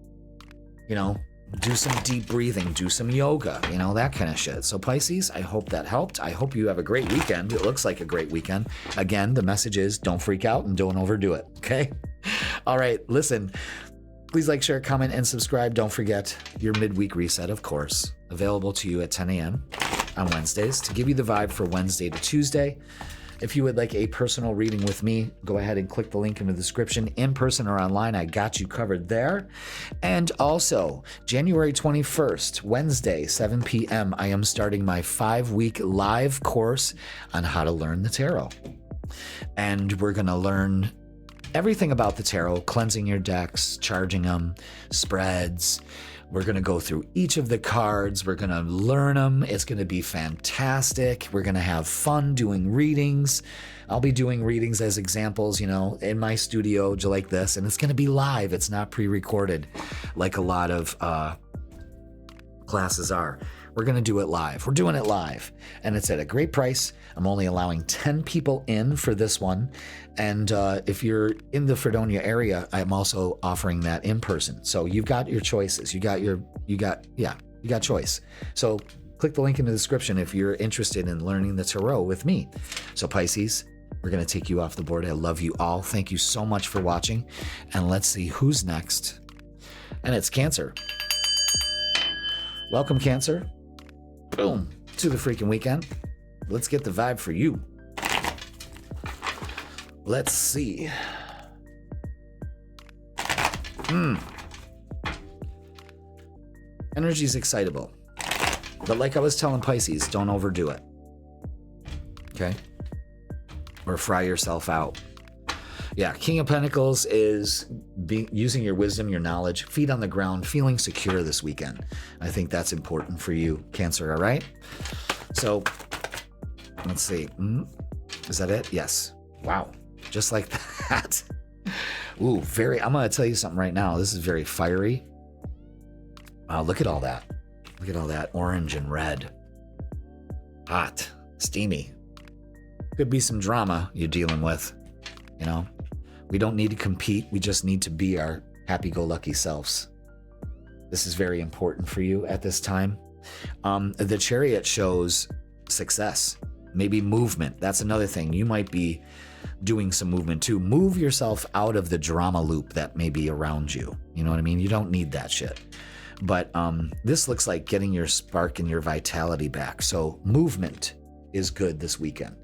You know, do some deep breathing, do some yoga, you know, that kind of shit. So Pisces, I hope that helped. I hope you have a great weekend. It looks like a great weekend. Again, the message is don't freak out and don't overdo it, okay? All right, listen, please like, share, comment, and subscribe. Don't forget your midweek reset, of course, available to you at 10 a.m. on Wednesdays to give you the vibe for Wednesday to Tuesday. If you would like a personal reading with me, go ahead and click the link in the description. In person or online, I got you covered there. And also, January 21st, Wednesday, 7 p.m., I am starting my 5-week live course on how to learn the tarot. And we're going to learn everything about the tarot, cleansing your decks, charging them, spreads. We're going to go through each of the cards. We're going to learn them. It's going to be fantastic. We're going to have fun doing readings. I'll be doing readings as examples, you know, in my studio like this. And it's going to be live. It's not pre-recorded like a lot of classes are. We're going to do it live. We're doing it live. And it's at a great price. I'm only allowing 10 people in for this one. And if you're in the Fredonia area, I'm also offering that in person. So you've got your choices. You got choice. So click the link in the description if you're interested in learning the tarot with me. So Pisces, we're going to take you off the board. I love you all. Thank you so much for watching. And let's see who's next. And it's Cancer. Welcome, Cancer. Boom, to the freaking weekend. Let's get the vibe for you. Let's see. Energy's excitable. But like I was telling Pisces, don't overdo it. Okay? Or fry yourself out. Yeah, King of Pentacles is using your wisdom, your knowledge, feet on the ground, feeling secure this weekend. I think that's important for you, Cancer, all right? So, let's see. Is that it? Yes. Wow. Just like that. Ooh, I'm going to tell you something right now. This is very fiery. Wow, look at all that. Look at all that orange and red. Hot. Steamy. Could be some drama you're dealing with, you know? We don't need to compete. We just need to be our happy-go-lucky selves. This is very important for you at this time. The Chariot shows success, maybe movement. That's another thing. You might be doing some movement too. Move yourself out of the drama loop that may be around you. You know what I mean? You don't need that shit. But this looks like getting your spark and your vitality back. So movement is good this weekend.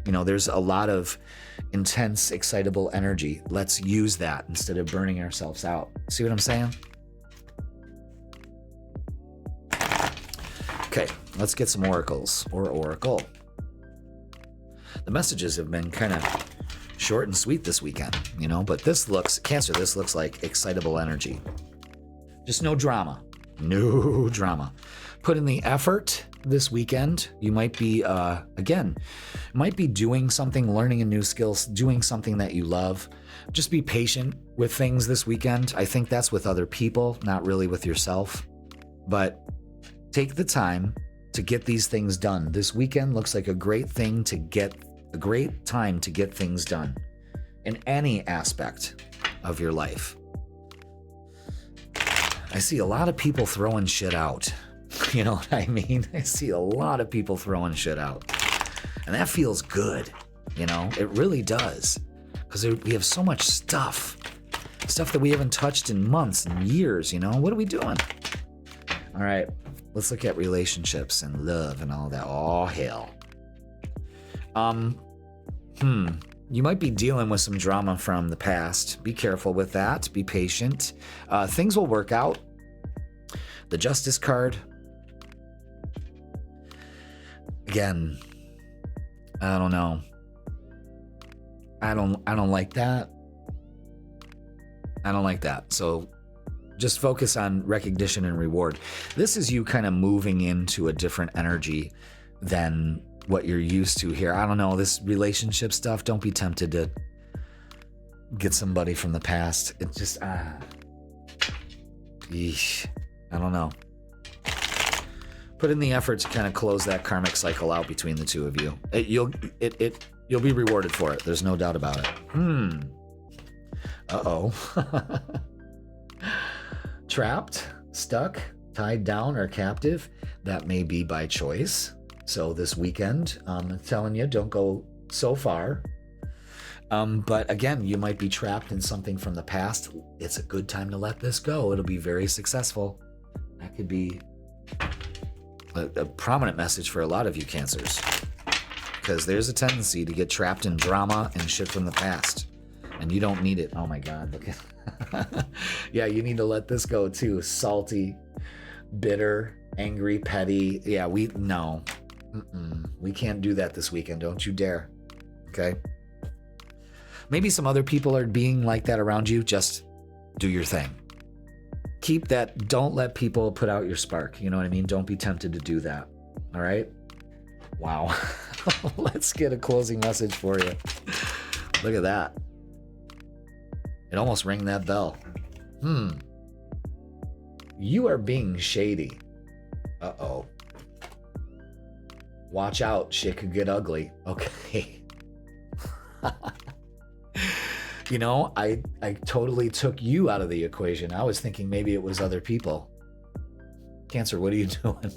You know, there's a lot of intense, excitable energy. Let's use that instead of burning ourselves out. See what I'm saying? Okay, let's get some oracles or oracle. The messages have been kind of short and sweet this weekend, you know, but this looks, Cancer, this looks like excitable energy. Just no drama. No drama. Put in the effort this weekend. You might be, doing something, learning a new skill, doing something that you love. Just be patient with things this weekend. I think that's with other people, not really with yourself. But take the time to get these things done. This weekend looks like a great time to get things done in any aspect of your life. I see a lot of people throwing shit out. You know what I mean? I see a lot of people throwing shit out. And that feels good. You know, it really does. because we have so much stuff that we haven't touched in months and years, you know? What are we doing? All right, let's look at relationships and love and all that. Oh, hell. You might be dealing with some drama from the past. Be careful with that. Be patient. Things will work out. The Justice card. Again, I don't know. I don't like that. I don't like that. So just focus on recognition and reward. This is you kind of moving into a different energy than what you're used to here. I don't know, this relationship stuff, don't be tempted to get somebody from the past. It just, yeesh, I don't know. Put in the effort to kind of close that karmic cycle out between the two of you. You'll be rewarded for it. There's no doubt about it. Uh-oh. Trapped, stuck, tied down, or captive. That may be by choice. So this weekend, I'm telling you, don't go so far. But again, you might be trapped in something from the past. It's a good time to let this go. It'll be very successful. That could be a prominent message for a lot of you Cancers, because there's a tendency to get trapped in drama and shit from the past, and you don't need it. Oh my God, look at yeah, you need to let this go too. Salty, bitter, angry, petty. Yeah, we can't do that this weekend. Don't you dare. Okay. Maybe some other people are being like that around you. Just do your thing. Keep that. Don't let people put out your spark. You know what I mean? Don't be tempted to do that. All right. Wow. Let's get a closing message for you. Look at that. It almost rang that bell. You are being shady. Uh-oh. Watch out, shit could get ugly. Okay. You know, I totally took you out of the equation. I was thinking maybe it was other people. Cancer, what are you doing?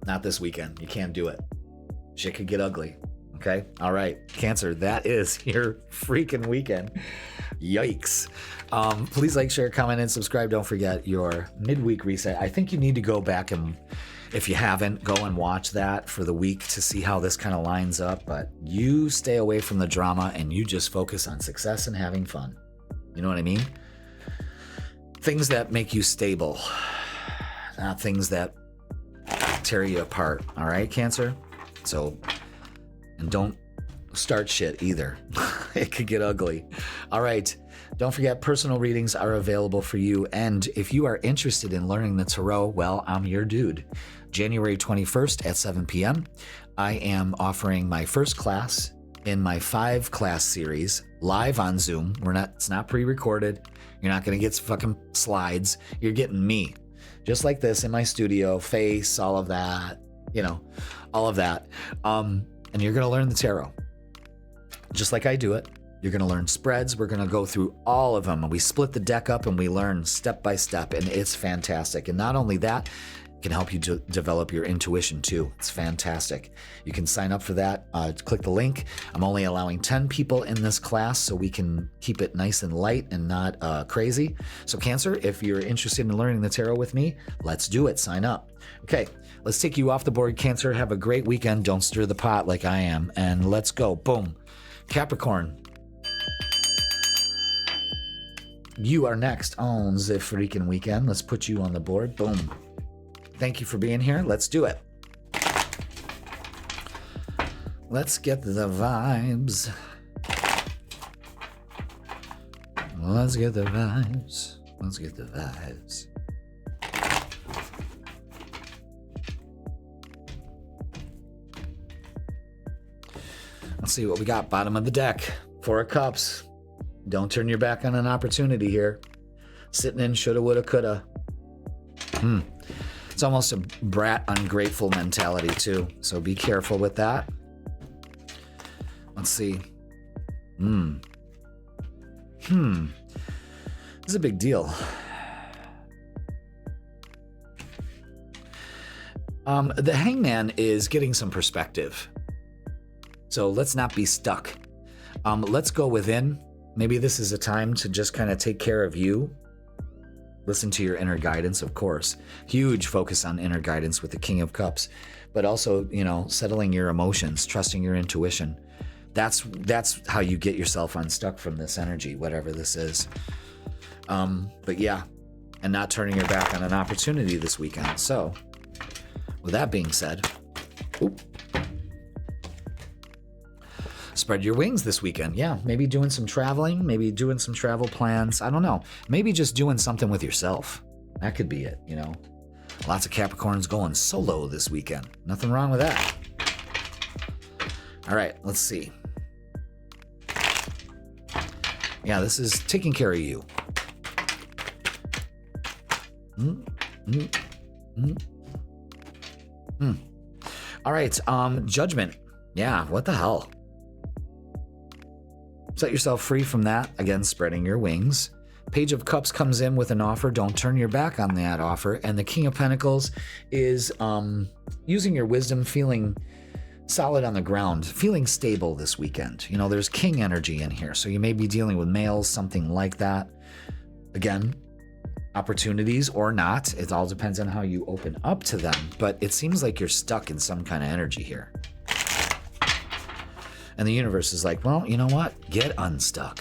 Not this weekend. You can't do it. Shit could get ugly. Okay? All right. Cancer, that is your freaking weekend. Yikes. Please like, share, comment, and subscribe. Don't forget your midweek reset. I think you need to go back and, if you haven't, go and watch that for the week to see how this kind of lines up. But you stay away from the drama and you just focus on success and having fun. You know what I mean? Things that make you stable, not things that tear you apart. All right, Cancer? So, and don't start shit either. It could get ugly. All right. Don't forget, personal readings are available for you. And if you are interested in learning the tarot, well, I'm your dude. January 21st at 7 p.m., I am offering my first class in my 5-class series live on Zoom. It's not pre-recorded. You're not going to get fucking slides. You're getting me. Just like this in my studio, face, all of that, you know, all of that. And you're going to learn the tarot. Just like I do it. You're going to learn spreads. We're going to go through all of them. We split the deck up and we learn step by step, and it's fantastic. And not only that, it can help you to develop your intuition too. It's fantastic. You can sign up for that. Click the link. I'm only allowing 10 people in this class so we can keep it nice and light and not crazy. So Cancer, if you're interested in learning the tarot with me, let's do it. Sign up. Okay, let's take you off the board, Cancer. Have a great weekend. Don't stir the pot like I am. And let's go. Boom. Capricorn. You are next on the freaking weekend. Let's put you on the board. Boom. Thank you for being here. Let's do it. Let's get the vibes. Let's get the vibes. Let's get the vibes. Let's see what we got. Bottom of the deck. 4 of Cups. Don't turn your back on an opportunity here. Sitting in shoulda, woulda, coulda. It's almost a brat, ungrateful mentality too. So be careful with that. Let's see. This is a big deal. The Hangman is getting some perspective. So let's not be stuck. Let's go within. Maybe this is a time to just kind of take care of you. Listen to your inner guidance, of course. Huge focus on inner guidance with the King of Cups, but also, you know, settling your emotions, trusting your intuition. That's how you get yourself unstuck from this energy, whatever this is. But yeah, and not turning your back on an opportunity this weekend. So, with that being said, spread your wings this weekend. Yeah, maybe doing some traveling, maybe doing some travel plans. I don't know. Maybe just doing something with yourself. That could be it, you know. Lots of Capricorns going solo this weekend. Nothing wrong with that. All right, let's see. Yeah, this is taking care of you. All right, judgment. Yeah, what the hell? Set yourself free from that. Again, spreading your wings. Page of Cups comes in with an offer. Don't turn your back on that offer. And the King of Pentacles is using your wisdom, feeling solid on the ground, feeling stable this weekend. You know, there's king energy in here, so you may be dealing with males, something like that. Again, opportunities or not. It all depends on how you open up to them, but it seems like you're stuck in some kind of energy here. And the universe is like, well, you know what? Get unstuck.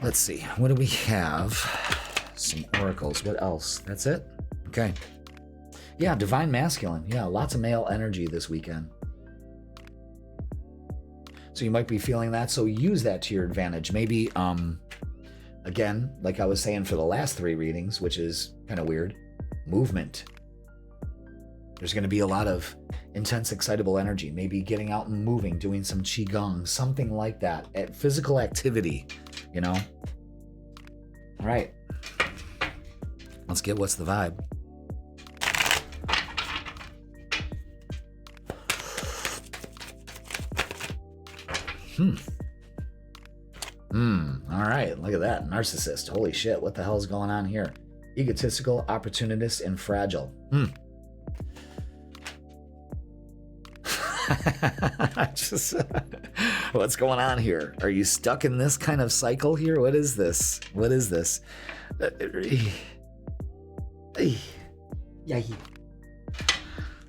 Let's see. What do we have? Some oracles. What else? That's it? Okay. Yeah, divine masculine. Yeah, lots of male energy this weekend. So you might be feeling that, so use that to your advantage. Maybe, again, like I was saying for the last 3 readings, which is kind of weird, movement. There's going to be a lot of intense, excitable energy. Maybe getting out and moving, doing some qigong, something like that. Physical activity, you know? All right. Let's get what's the vibe. All right, look at that. Narcissist. Holy shit, what the hell's going on here? Egotistical, opportunist, and fragile. What's going on here? Are you stuck in this kind of cycle here? What is this? What is this? I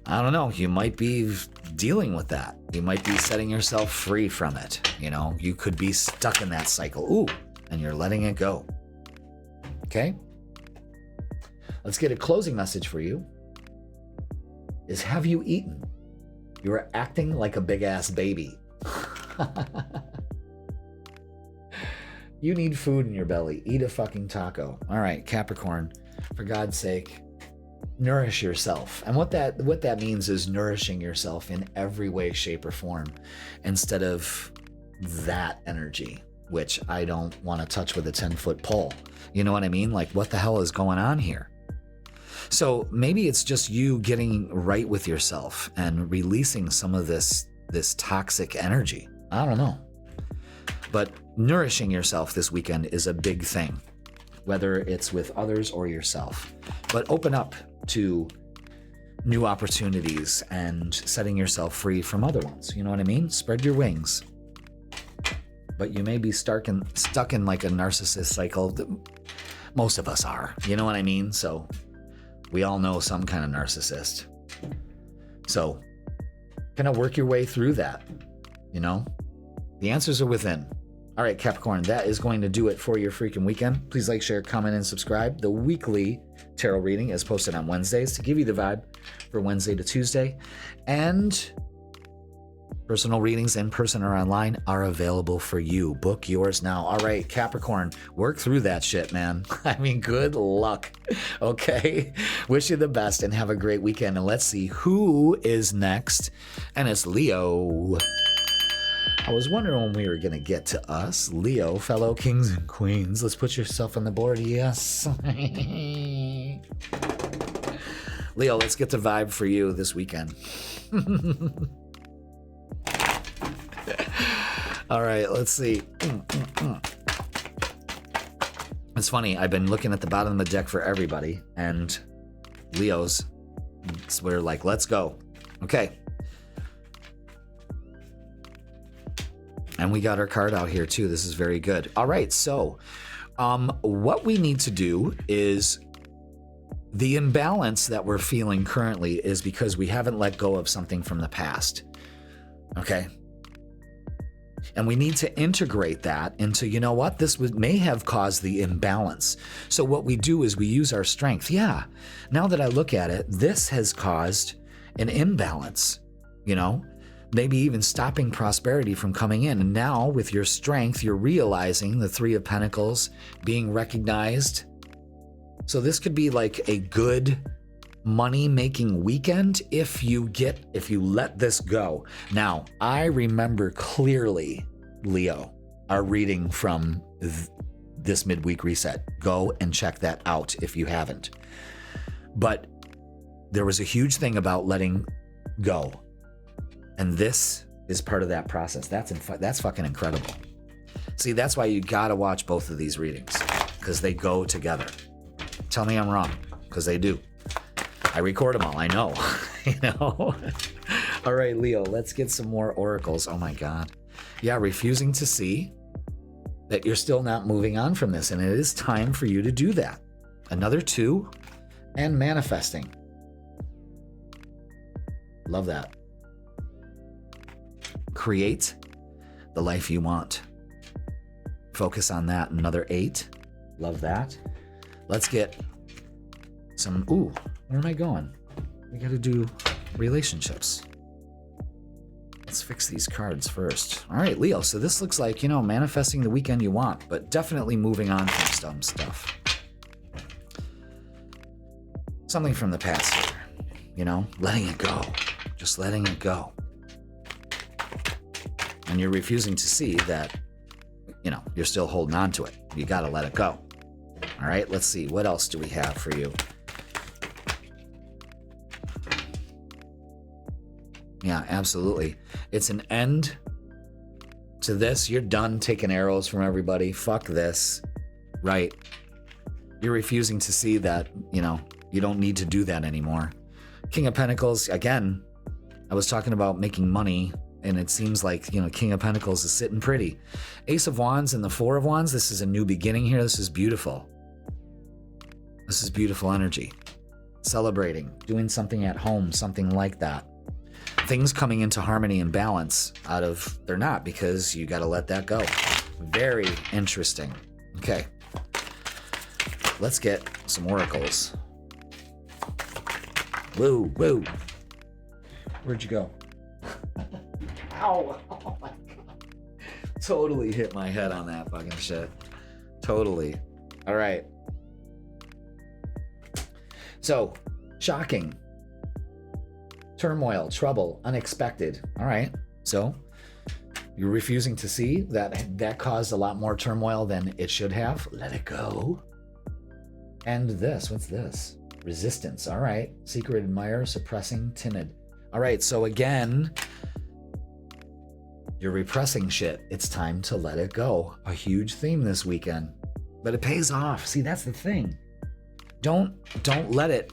don't know. You might be dealing with that. You might be setting yourself free from it. You know, you could be stuck in that cycle. Ooh, and you're letting it go. Okay? Let's get a closing message for you. Is have you eaten? You are acting like a big ass baby. You need food in your belly. Eat a fucking taco. All right, Capricorn, for God's sake, nourish yourself. And what that means is nourishing yourself in every way, shape, or form, instead of that energy, which I don't want to touch with a 10-foot pole. You know what I mean? Like, what the hell is going on here? So maybe it's just you getting right with yourself and releasing some of this toxic energy. I don't know. But nourishing yourself this weekend is a big thing, whether it's with others or yourself. But open up to new opportunities and setting yourself free from other ones. You know what I mean? Spread your wings. But you may be stuck in like a narcissist cycle. Most of us are. You know what I mean? So we all know some kind of narcissist. So kind of work your way through that. You know? The answers are within. All right, Capricorn, that is going to do it for your freaking weekend. Please like, share, comment, and subscribe. The weekly tarot reading is posted on Wednesdays to give you the vibe for Wednesday to Tuesday. And personal readings in person or online are available for you. Book yours now. All right, Capricorn, work through that shit, man. I mean, good luck. Okay? Wish you the best and have a great weekend. And let's see who is next. And it's Leo. I was wondering when we were going to get to us. Leo, fellow kings and queens. Let's put yourself on the board. Yes. Leo, let's get the vibe for you this weekend. All right, let's see. It's funny. I've been looking at the bottom of the deck for everybody, and Leo's So we're like, let's go. Okay. And we got our card out here too. This is very good. All right. So what we need to do is the imbalance that we're feeling currently is because we haven't let go of something from the past. Okay. And we need to integrate that into, you know what, may have caused the imbalance. So what we do is we use our strength. Yeah, now that I look at it, this has caused an imbalance, maybe even stopping prosperity from coming in. And now with your strength, you're realizing the Three of Pentacles being recognized. So this could be like a good money-making weekend if you let this go. Now, I remember clearly, Leo, our reading from this midweek reset. Go and check that out if you haven't. But there was a huge thing about letting go. And this is part of that process. That's fucking incredible. See, that's why you gotta watch both of these readings, because they go together. Tell me I'm wrong, because they do. I record them all, I know. All right, Leo, let's get some more oracles. Oh my God. Yeah, refusing to see that you're still not moving on from this, and it is time for you to do that. Another 2, and manifesting. Love that. Create the life you want. Focus on that. Another 8. Love that. Let's get some, where am I going? We got to do relationships. Let's fix these cards first. All right, Leo. So this looks like, manifesting the weekend you want, but definitely moving on from some stuff. Something from the past here, letting it go. Just letting it go. And you're refusing to see that, you're still holding on to it. You got to let it go. All right, let's see. What else do we have for you? Yeah, absolutely. It's an end to this. You're done taking arrows from everybody. Fuck this. Right? You're refusing to see that, you don't need to do that anymore. King of Pentacles, again, I was talking about making money, and it seems like, King of Pentacles is sitting pretty. Ace of Wands and the Four of Wands, this is a new beginning here. This is beautiful. This is beautiful energy. Celebrating, doing something at home, something like that. Things coming into harmony and balance they're not, because you got to let that go. Very interesting. Okay. Let's get some oracles. Woo, woo. Where'd you go? Ow. Oh my God. Totally hit my head on that fucking shit. Totally. All right. So, shocking. Turmoil, trouble, unexpected. All right. So, you're refusing to see that caused a lot more turmoil than it should have. Let it go. And this, what's this? Resistance. All right. Secret admirer, suppressing, timid. All right. So again, you're repressing shit. It's time to let it go. A huge theme this weekend, but it pays off. See, that's the thing. Don't let it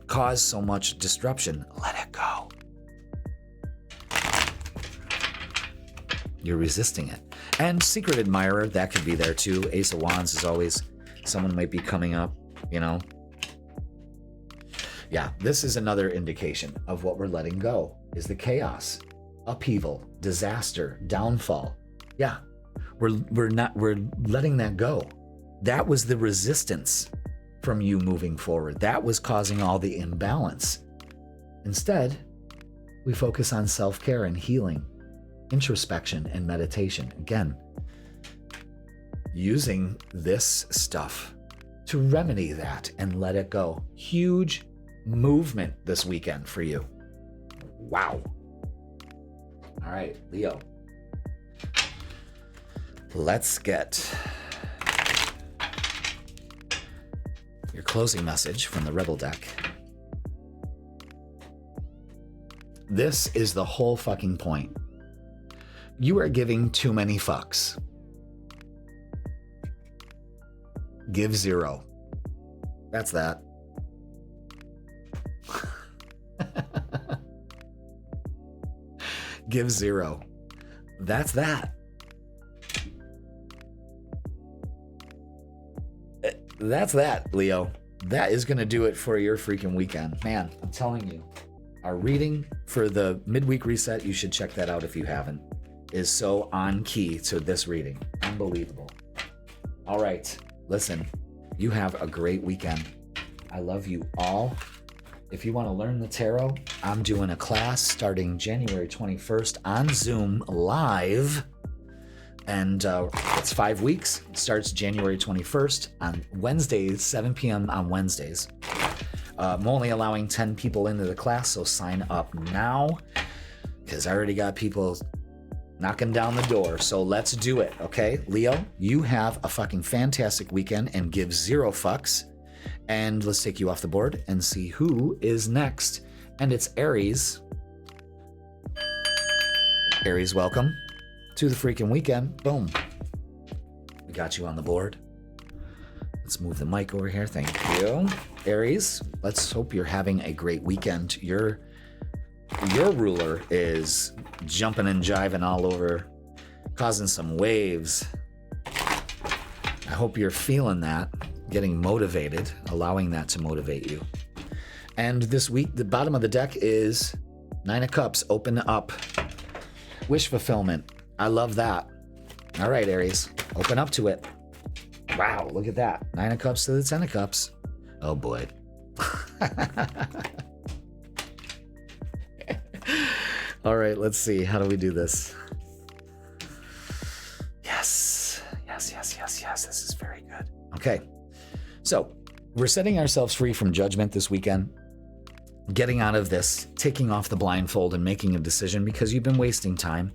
cause so much disruption. Let it go. You're resisting it. And secret admirer, that could be there too. Ace of Wands is always, someone might be coming up, Yeah, this is another indication of what we're letting go, is the chaos, upheaval, disaster, downfall. Yeah, we're letting that go. That was the resistance from you moving forward. That was causing all the imbalance. Instead, we focus on self-care and healing, introspection and meditation. Again, using this stuff to remedy that and let it go. Huge movement this weekend for you. Wow. All right, Leo. Let's get your closing message from the Rebel deck. This is the whole fucking point. You are giving too many fucks. Give 0. That's that. give 0. That's that. That's that, Leo. That is going to do it for your freaking weekend. Man, I'm telling you, our reading for the midweek reset, you should check that out if you haven't, is so on key to this reading. Unbelievable. All right, listen, you have a great weekend. I love you all. If you want to learn the tarot, I'm doing a class starting January 21st on Zoom live. And it's 5 weeks. It starts January 21st on Wednesdays, 7 p.m. on Wednesdays. I'm only allowing 10 people into the class, so sign up now because I already got people knocking down the door. So let's do it, okay? Leo, you have a fucking fantastic weekend and give 0 fucks. And let's take you off the board and see who is next. And it's Aries. Aries, welcome to the freaking weekend. Boom. We got you on the board. Let's move the mic over here. Thank you. Aries, let's hope you're having a great weekend. Your ruler is jumping and jiving all over, causing some waves. I hope you're feeling that, getting motivated, allowing that to motivate you. And this week, the bottom of the deck is 9 of Cups. Open up. Wish fulfillment. I love that. All right, Aries, open up to it. Wow, look at that. 9 of Cups to the 10 of Cups. Oh, boy. All right, let's see. How do we do this? Yes. This is very good. Okay. So we're setting ourselves free from judgment this weekend, getting out of this, taking off the blindfold and making a decision because you've been wasting time,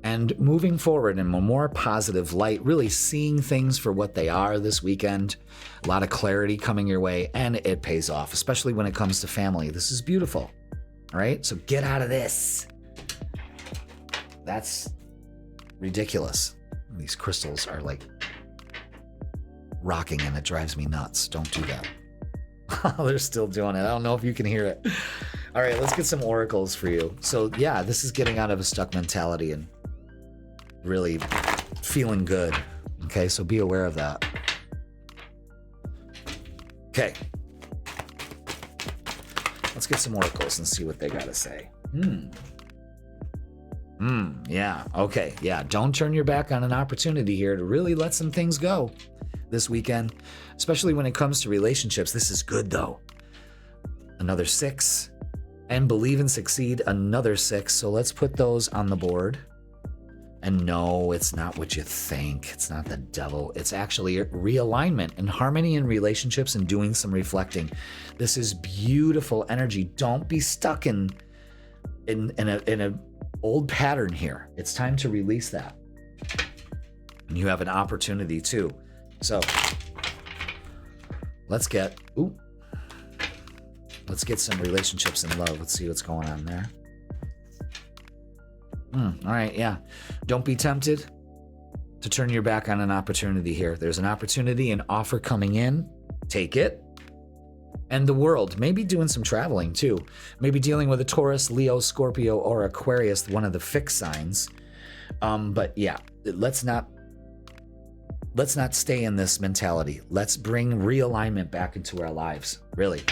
and moving forward in a more positive light, really seeing things for what they are this weekend. A lot of clarity coming your way, and it pays off, especially when it comes to family. This is beautiful. All right, so get out of this. That's ridiculous. These crystals are like rocking and it drives me nuts. Don't do that. They're still doing it. I don't know if you can hear it. All right, let's get some oracles for you. So yeah, this is getting out of a stuck mentality and really feeling good. Okay, so be aware of that. Okay. Let's get some oracles and see what they got to say. Yeah, okay, yeah. Don't turn your back on an opportunity here to really let some things go this weekend, especially when it comes to relationships. This is good though. Another 6, and believe and succeed, another 6. So let's put those on the board. And no, it's not what you think. It's not the devil. It's actually realignment and harmony in relationships and doing some reflecting. This is beautiful energy. Don't be stuck in a old pattern here. It's time to release that. And you have an opportunity too. So let's get some relationships and love. Let's see what's going on there. All right, yeah. Don't be tempted to turn your back on an opportunity here. There's an opportunity, an offer coming in. Take it. And the world, maybe doing some traveling too. Maybe dealing with a Taurus, Leo, Scorpio, or Aquarius, one of the fixed signs. But yeah, let's not stay in this mentality. Let's bring realignment back into our lives, really.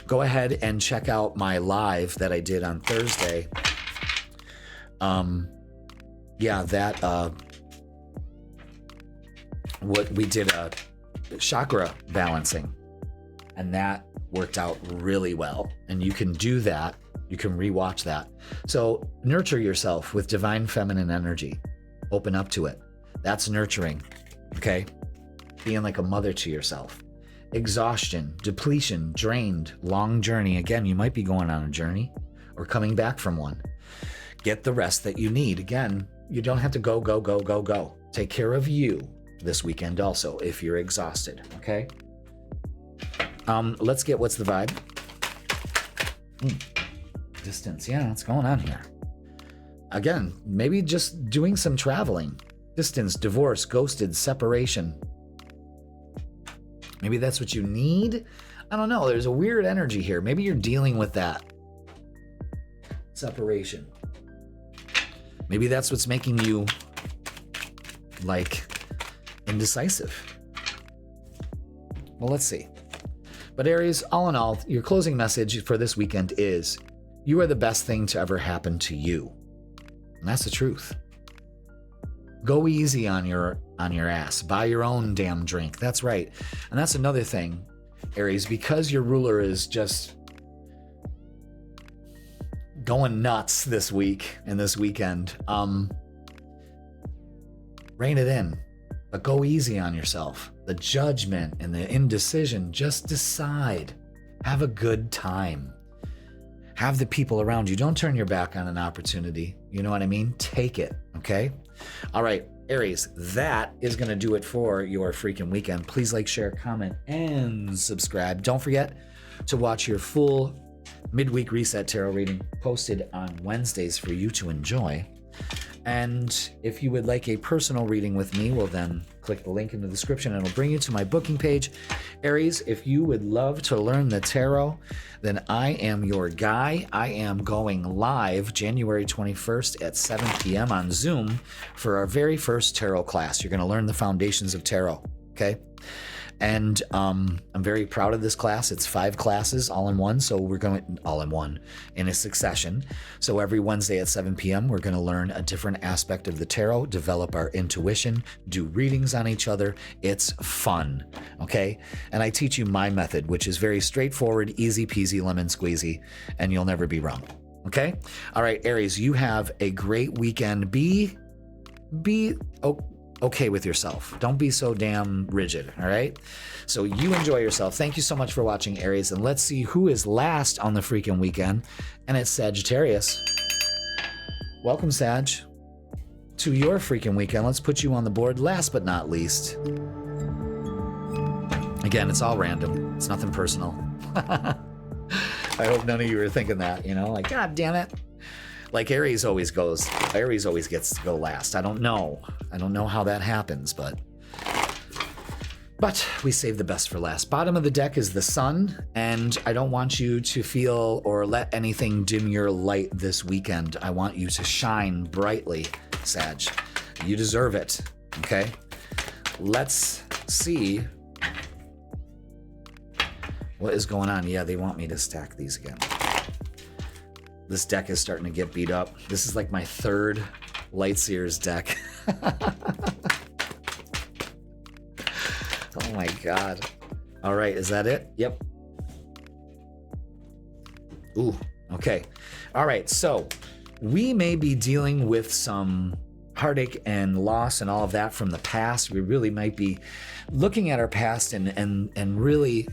Go ahead and check out my live that I did on Thursday. What we did, chakra balancing, and that worked out really well. And you can do that. You can rewatch that. So nurture yourself with divine feminine energy. Open up to it. That's nurturing. Okay? Being like a mother to yourself. Exhaustion, depletion, drained, long journey. Again, you might be going on a journey or coming back from one. Get the rest that you need. Again, you don't have to go. Take care of you this weekend also if you're exhausted, okay? Let's get what's the vibe. Distance, yeah, what's going on here? Again, maybe just doing some traveling. Distance, divorce, ghosted, separation. Maybe that's what you need. I don't know. There's a weird energy here. Maybe you're dealing with that. Separation. Maybe that's what's making you like indecisive. Well, let's see. But Aries, all in all, your closing message for this weekend is you are the best thing to ever happen to you. And that's the truth. Go easy on your ass. Buy your own damn drink. That's right. And that's another thing, Aries, because your ruler is just going nuts this week and this weekend. Rein it in, but go easy on yourself. The judgment and the indecision, just decide. Have a good time. Have the people around you. Don't turn your back on an opportunity. You know what I mean? Take it, okay? All right, Aries, that is going to do it for your freaking weekend. Please like, share, comment, and subscribe. Don't forget to watch your full midweek reset tarot reading posted on Wednesdays for you to enjoy. And if you would like a personal reading with me, well then click the link in the description and it'll bring you to my booking page. Aries, if you would love to learn the tarot, then I am your guy. I am going live January 21st at 7 p.m. on Zoom for our very first tarot class. You're going to learn the foundations of tarot, okay? And I'm very proud of this class. It's 5 classes all in one. So we're going all in one in a succession. So every Wednesday at 7 p.m., we're going to learn a different aspect of the tarot, develop our intuition, do readings on each other. It's fun. Okay. And I teach you my method, which is very straightforward, easy peasy, lemon squeezy, and you'll never be wrong. Okay. All right, Aries, you have a great weekend. Be okay with yourself. Don't be so damn rigid, all right? So you enjoy yourself. Thank you so much for watching, Aries, and let's see who is last on the freaking weekend, and it's Sagittarius. Welcome, Sag, to your freaking weekend. Let's put you on the board last but not least. Again, it's all random. It's nothing personal. I hope none of you are thinking that, you know, like, God damn it. Like Aries always gets to go last. I don't know how that happens, but we save the best for last. Bottom of the deck is the Sun, and I don't want you to feel or let anything dim your light this weekend. I want you to shine brightly, Sag. You deserve it, okay? Let's see what is going on. Yeah, they want me to stack these again. This deck is starting to get beat up. This is like my 3rd Lightseers deck. Oh my God. All right, is that it? Yep. Ooh, okay. All right, so we may be dealing with some heartache and loss and all of that from the past. We really might be looking at our past and really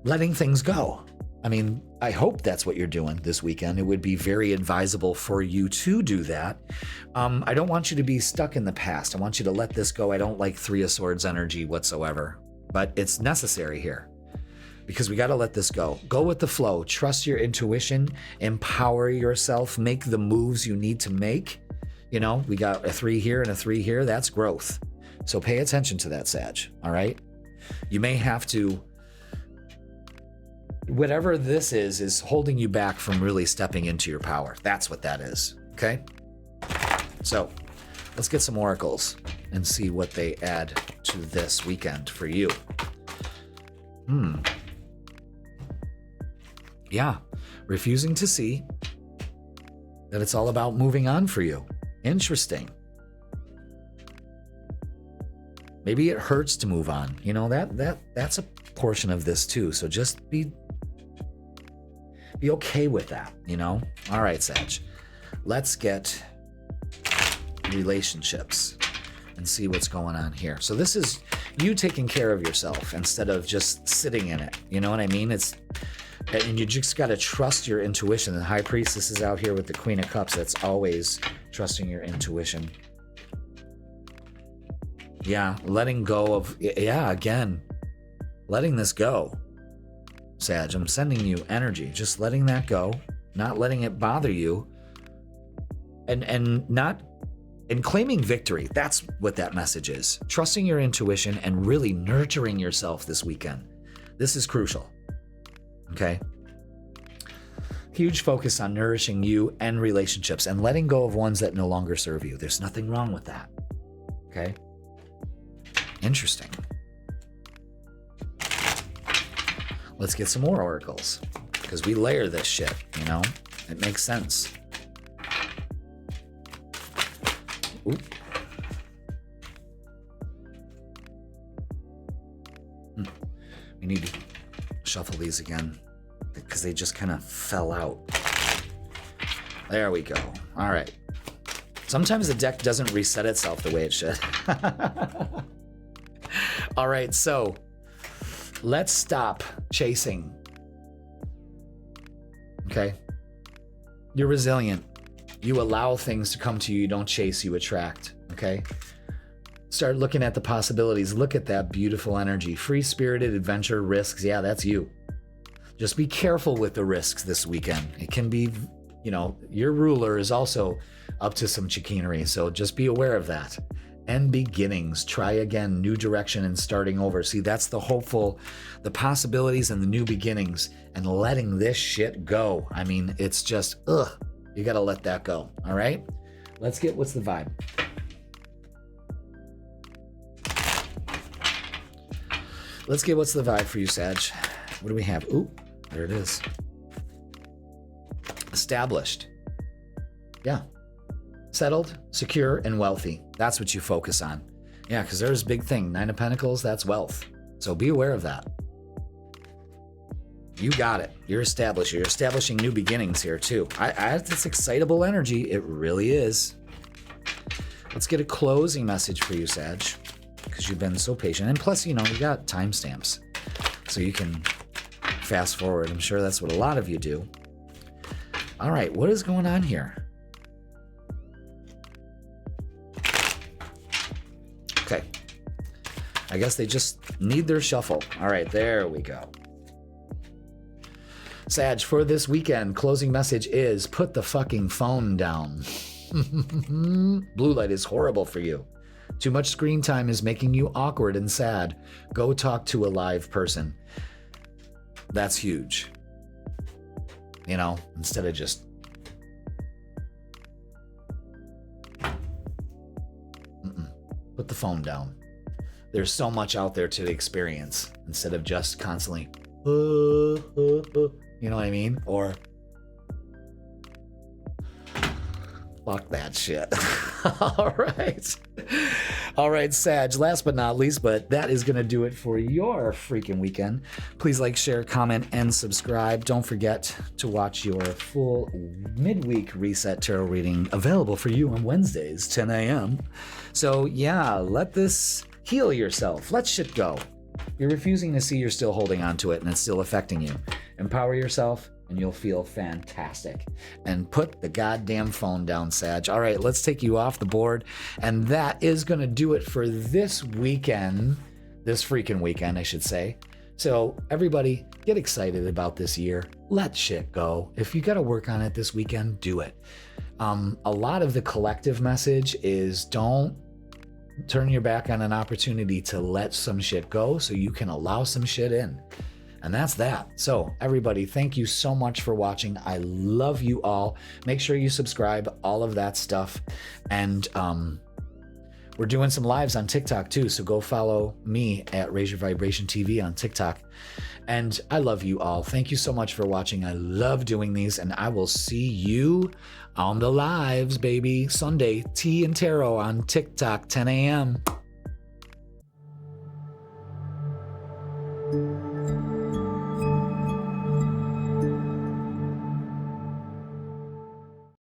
letting things go. I mean, I hope that's what you're doing this weekend. It would be very advisable for you to do that. I don't want you to be stuck in the past. I want you to let this go. I don't like 3 of Swords energy whatsoever, but it's necessary here because we got to let this go. Go with the flow. Trust your intuition. Empower yourself. Make the moves you need to make. You know, we got a 3 here and a 3 here. That's growth. So pay attention to that, Sag. All right? You may have to... Whatever this is holding you back from really stepping into your power. That's what that is, okay? So let's get some oracles and see what they add to this weekend for you. Yeah, refusing to see that it's all about moving on for you. Interesting. Maybe it hurts to move on. You know, that's a portion of this too. So just be okay with that, you know? All right, Sag. Let's get relationships and see what's going on here. So this is you taking care of yourself instead of just sitting in it. You know what I mean? And you just got to trust your intuition. The High Priestess is out here with the Queen of Cups. That's always trusting your intuition. Yeah, letting go of, again, letting this go. Sag, I'm sending you energy, just letting that go, not letting it bother you, and claiming victory. That's what that message is. Trusting your intuition and really nurturing yourself this weekend. This is crucial. Okay. Huge focus on nourishing you and relationships and letting go of ones that no longer serve you. There's nothing wrong with that. Okay? Interesting. Let's get some more oracles because we layer this shit, you know? It makes sense. Ooh. We need to shuffle these again because they just kind of fell out. There we go. All right. Sometimes the deck doesn't reset itself the way it should. All right, so let's stop chasing. Okay? You're resilient. You allow things to come to you. You don't chase, you attract. Okay? Start looking at the possibilities. Look at that beautiful energy. Free-spirited adventure, risks. Yeah, that's you. Just be careful with the risks this weekend. It can be, you know, your ruler is also up to some chicanery, so just be aware of that. And beginnings. Try again, new direction and starting over. See, that's the hopeful, the possibilities and the new beginnings and letting this shit go. I mean, it's just, you got to let that go. All right? Let's get, what's the vibe? Let's get what's the vibe for you, Sag. What do we have? Ooh, there it is. Established. Yeah. Settled, secure, and wealthy. That's what you focus on. Yeah, because there's a big thing. 9 of Pentacles, that's wealth. So be aware of that. You got it. You're established. You're establishing new beginnings here, too. I have this excitable energy. It really is. Let's get a closing message for you, Sag, because you've been so patient. And plus, you know, you got timestamps, so you can fast forward. I'm sure that's what a lot of you do. All right, what is going on here? Okay. I guess they just need their shuffle. All right, there we go. Sag, for this weekend, closing message is put the fucking phone down. Blue light is horrible for you. Too much screen time is making you awkward and sad. Go talk to a live person. That's huge. You know, instead of just... Put the phone down. There's so much out there to experience instead of just constantly, you know what I mean? Or fuck that shit. All right, Sag, last but not least, but that is going to do it for your freaking weekend. Please like, share, comment, and subscribe. Don't forget to watch your full midweek reset tarot reading available for you on Wednesdays, 10 a.m. So yeah, let this heal yourself. Let shit go. You're refusing to see you're still holding on to it and it's still affecting you. Empower yourself and you'll feel fantastic. And put the goddamn phone down, Sag. All right, let's take you off the board. And that is going to do it for this weekend. This freaking weekend, I should say. So everybody, get excited about this year. Let shit go. If you got to work on it this weekend, do it. A lot of the collective message is don't turn your back on an opportunity to let some shit go so you can allow some shit in. And that's that. So everybody, thank you so much for watching. I love you all. Make sure you subscribe, all of that stuff. And we're doing some lives on TikTok too. So go follow me at Raise Your Vibration TV on TikTok. And I love you all. Thank you so much for watching. I love doing these and I will see you on the lives, baby. Sunday, Tea and Tarot on TikTok, 10 a.m.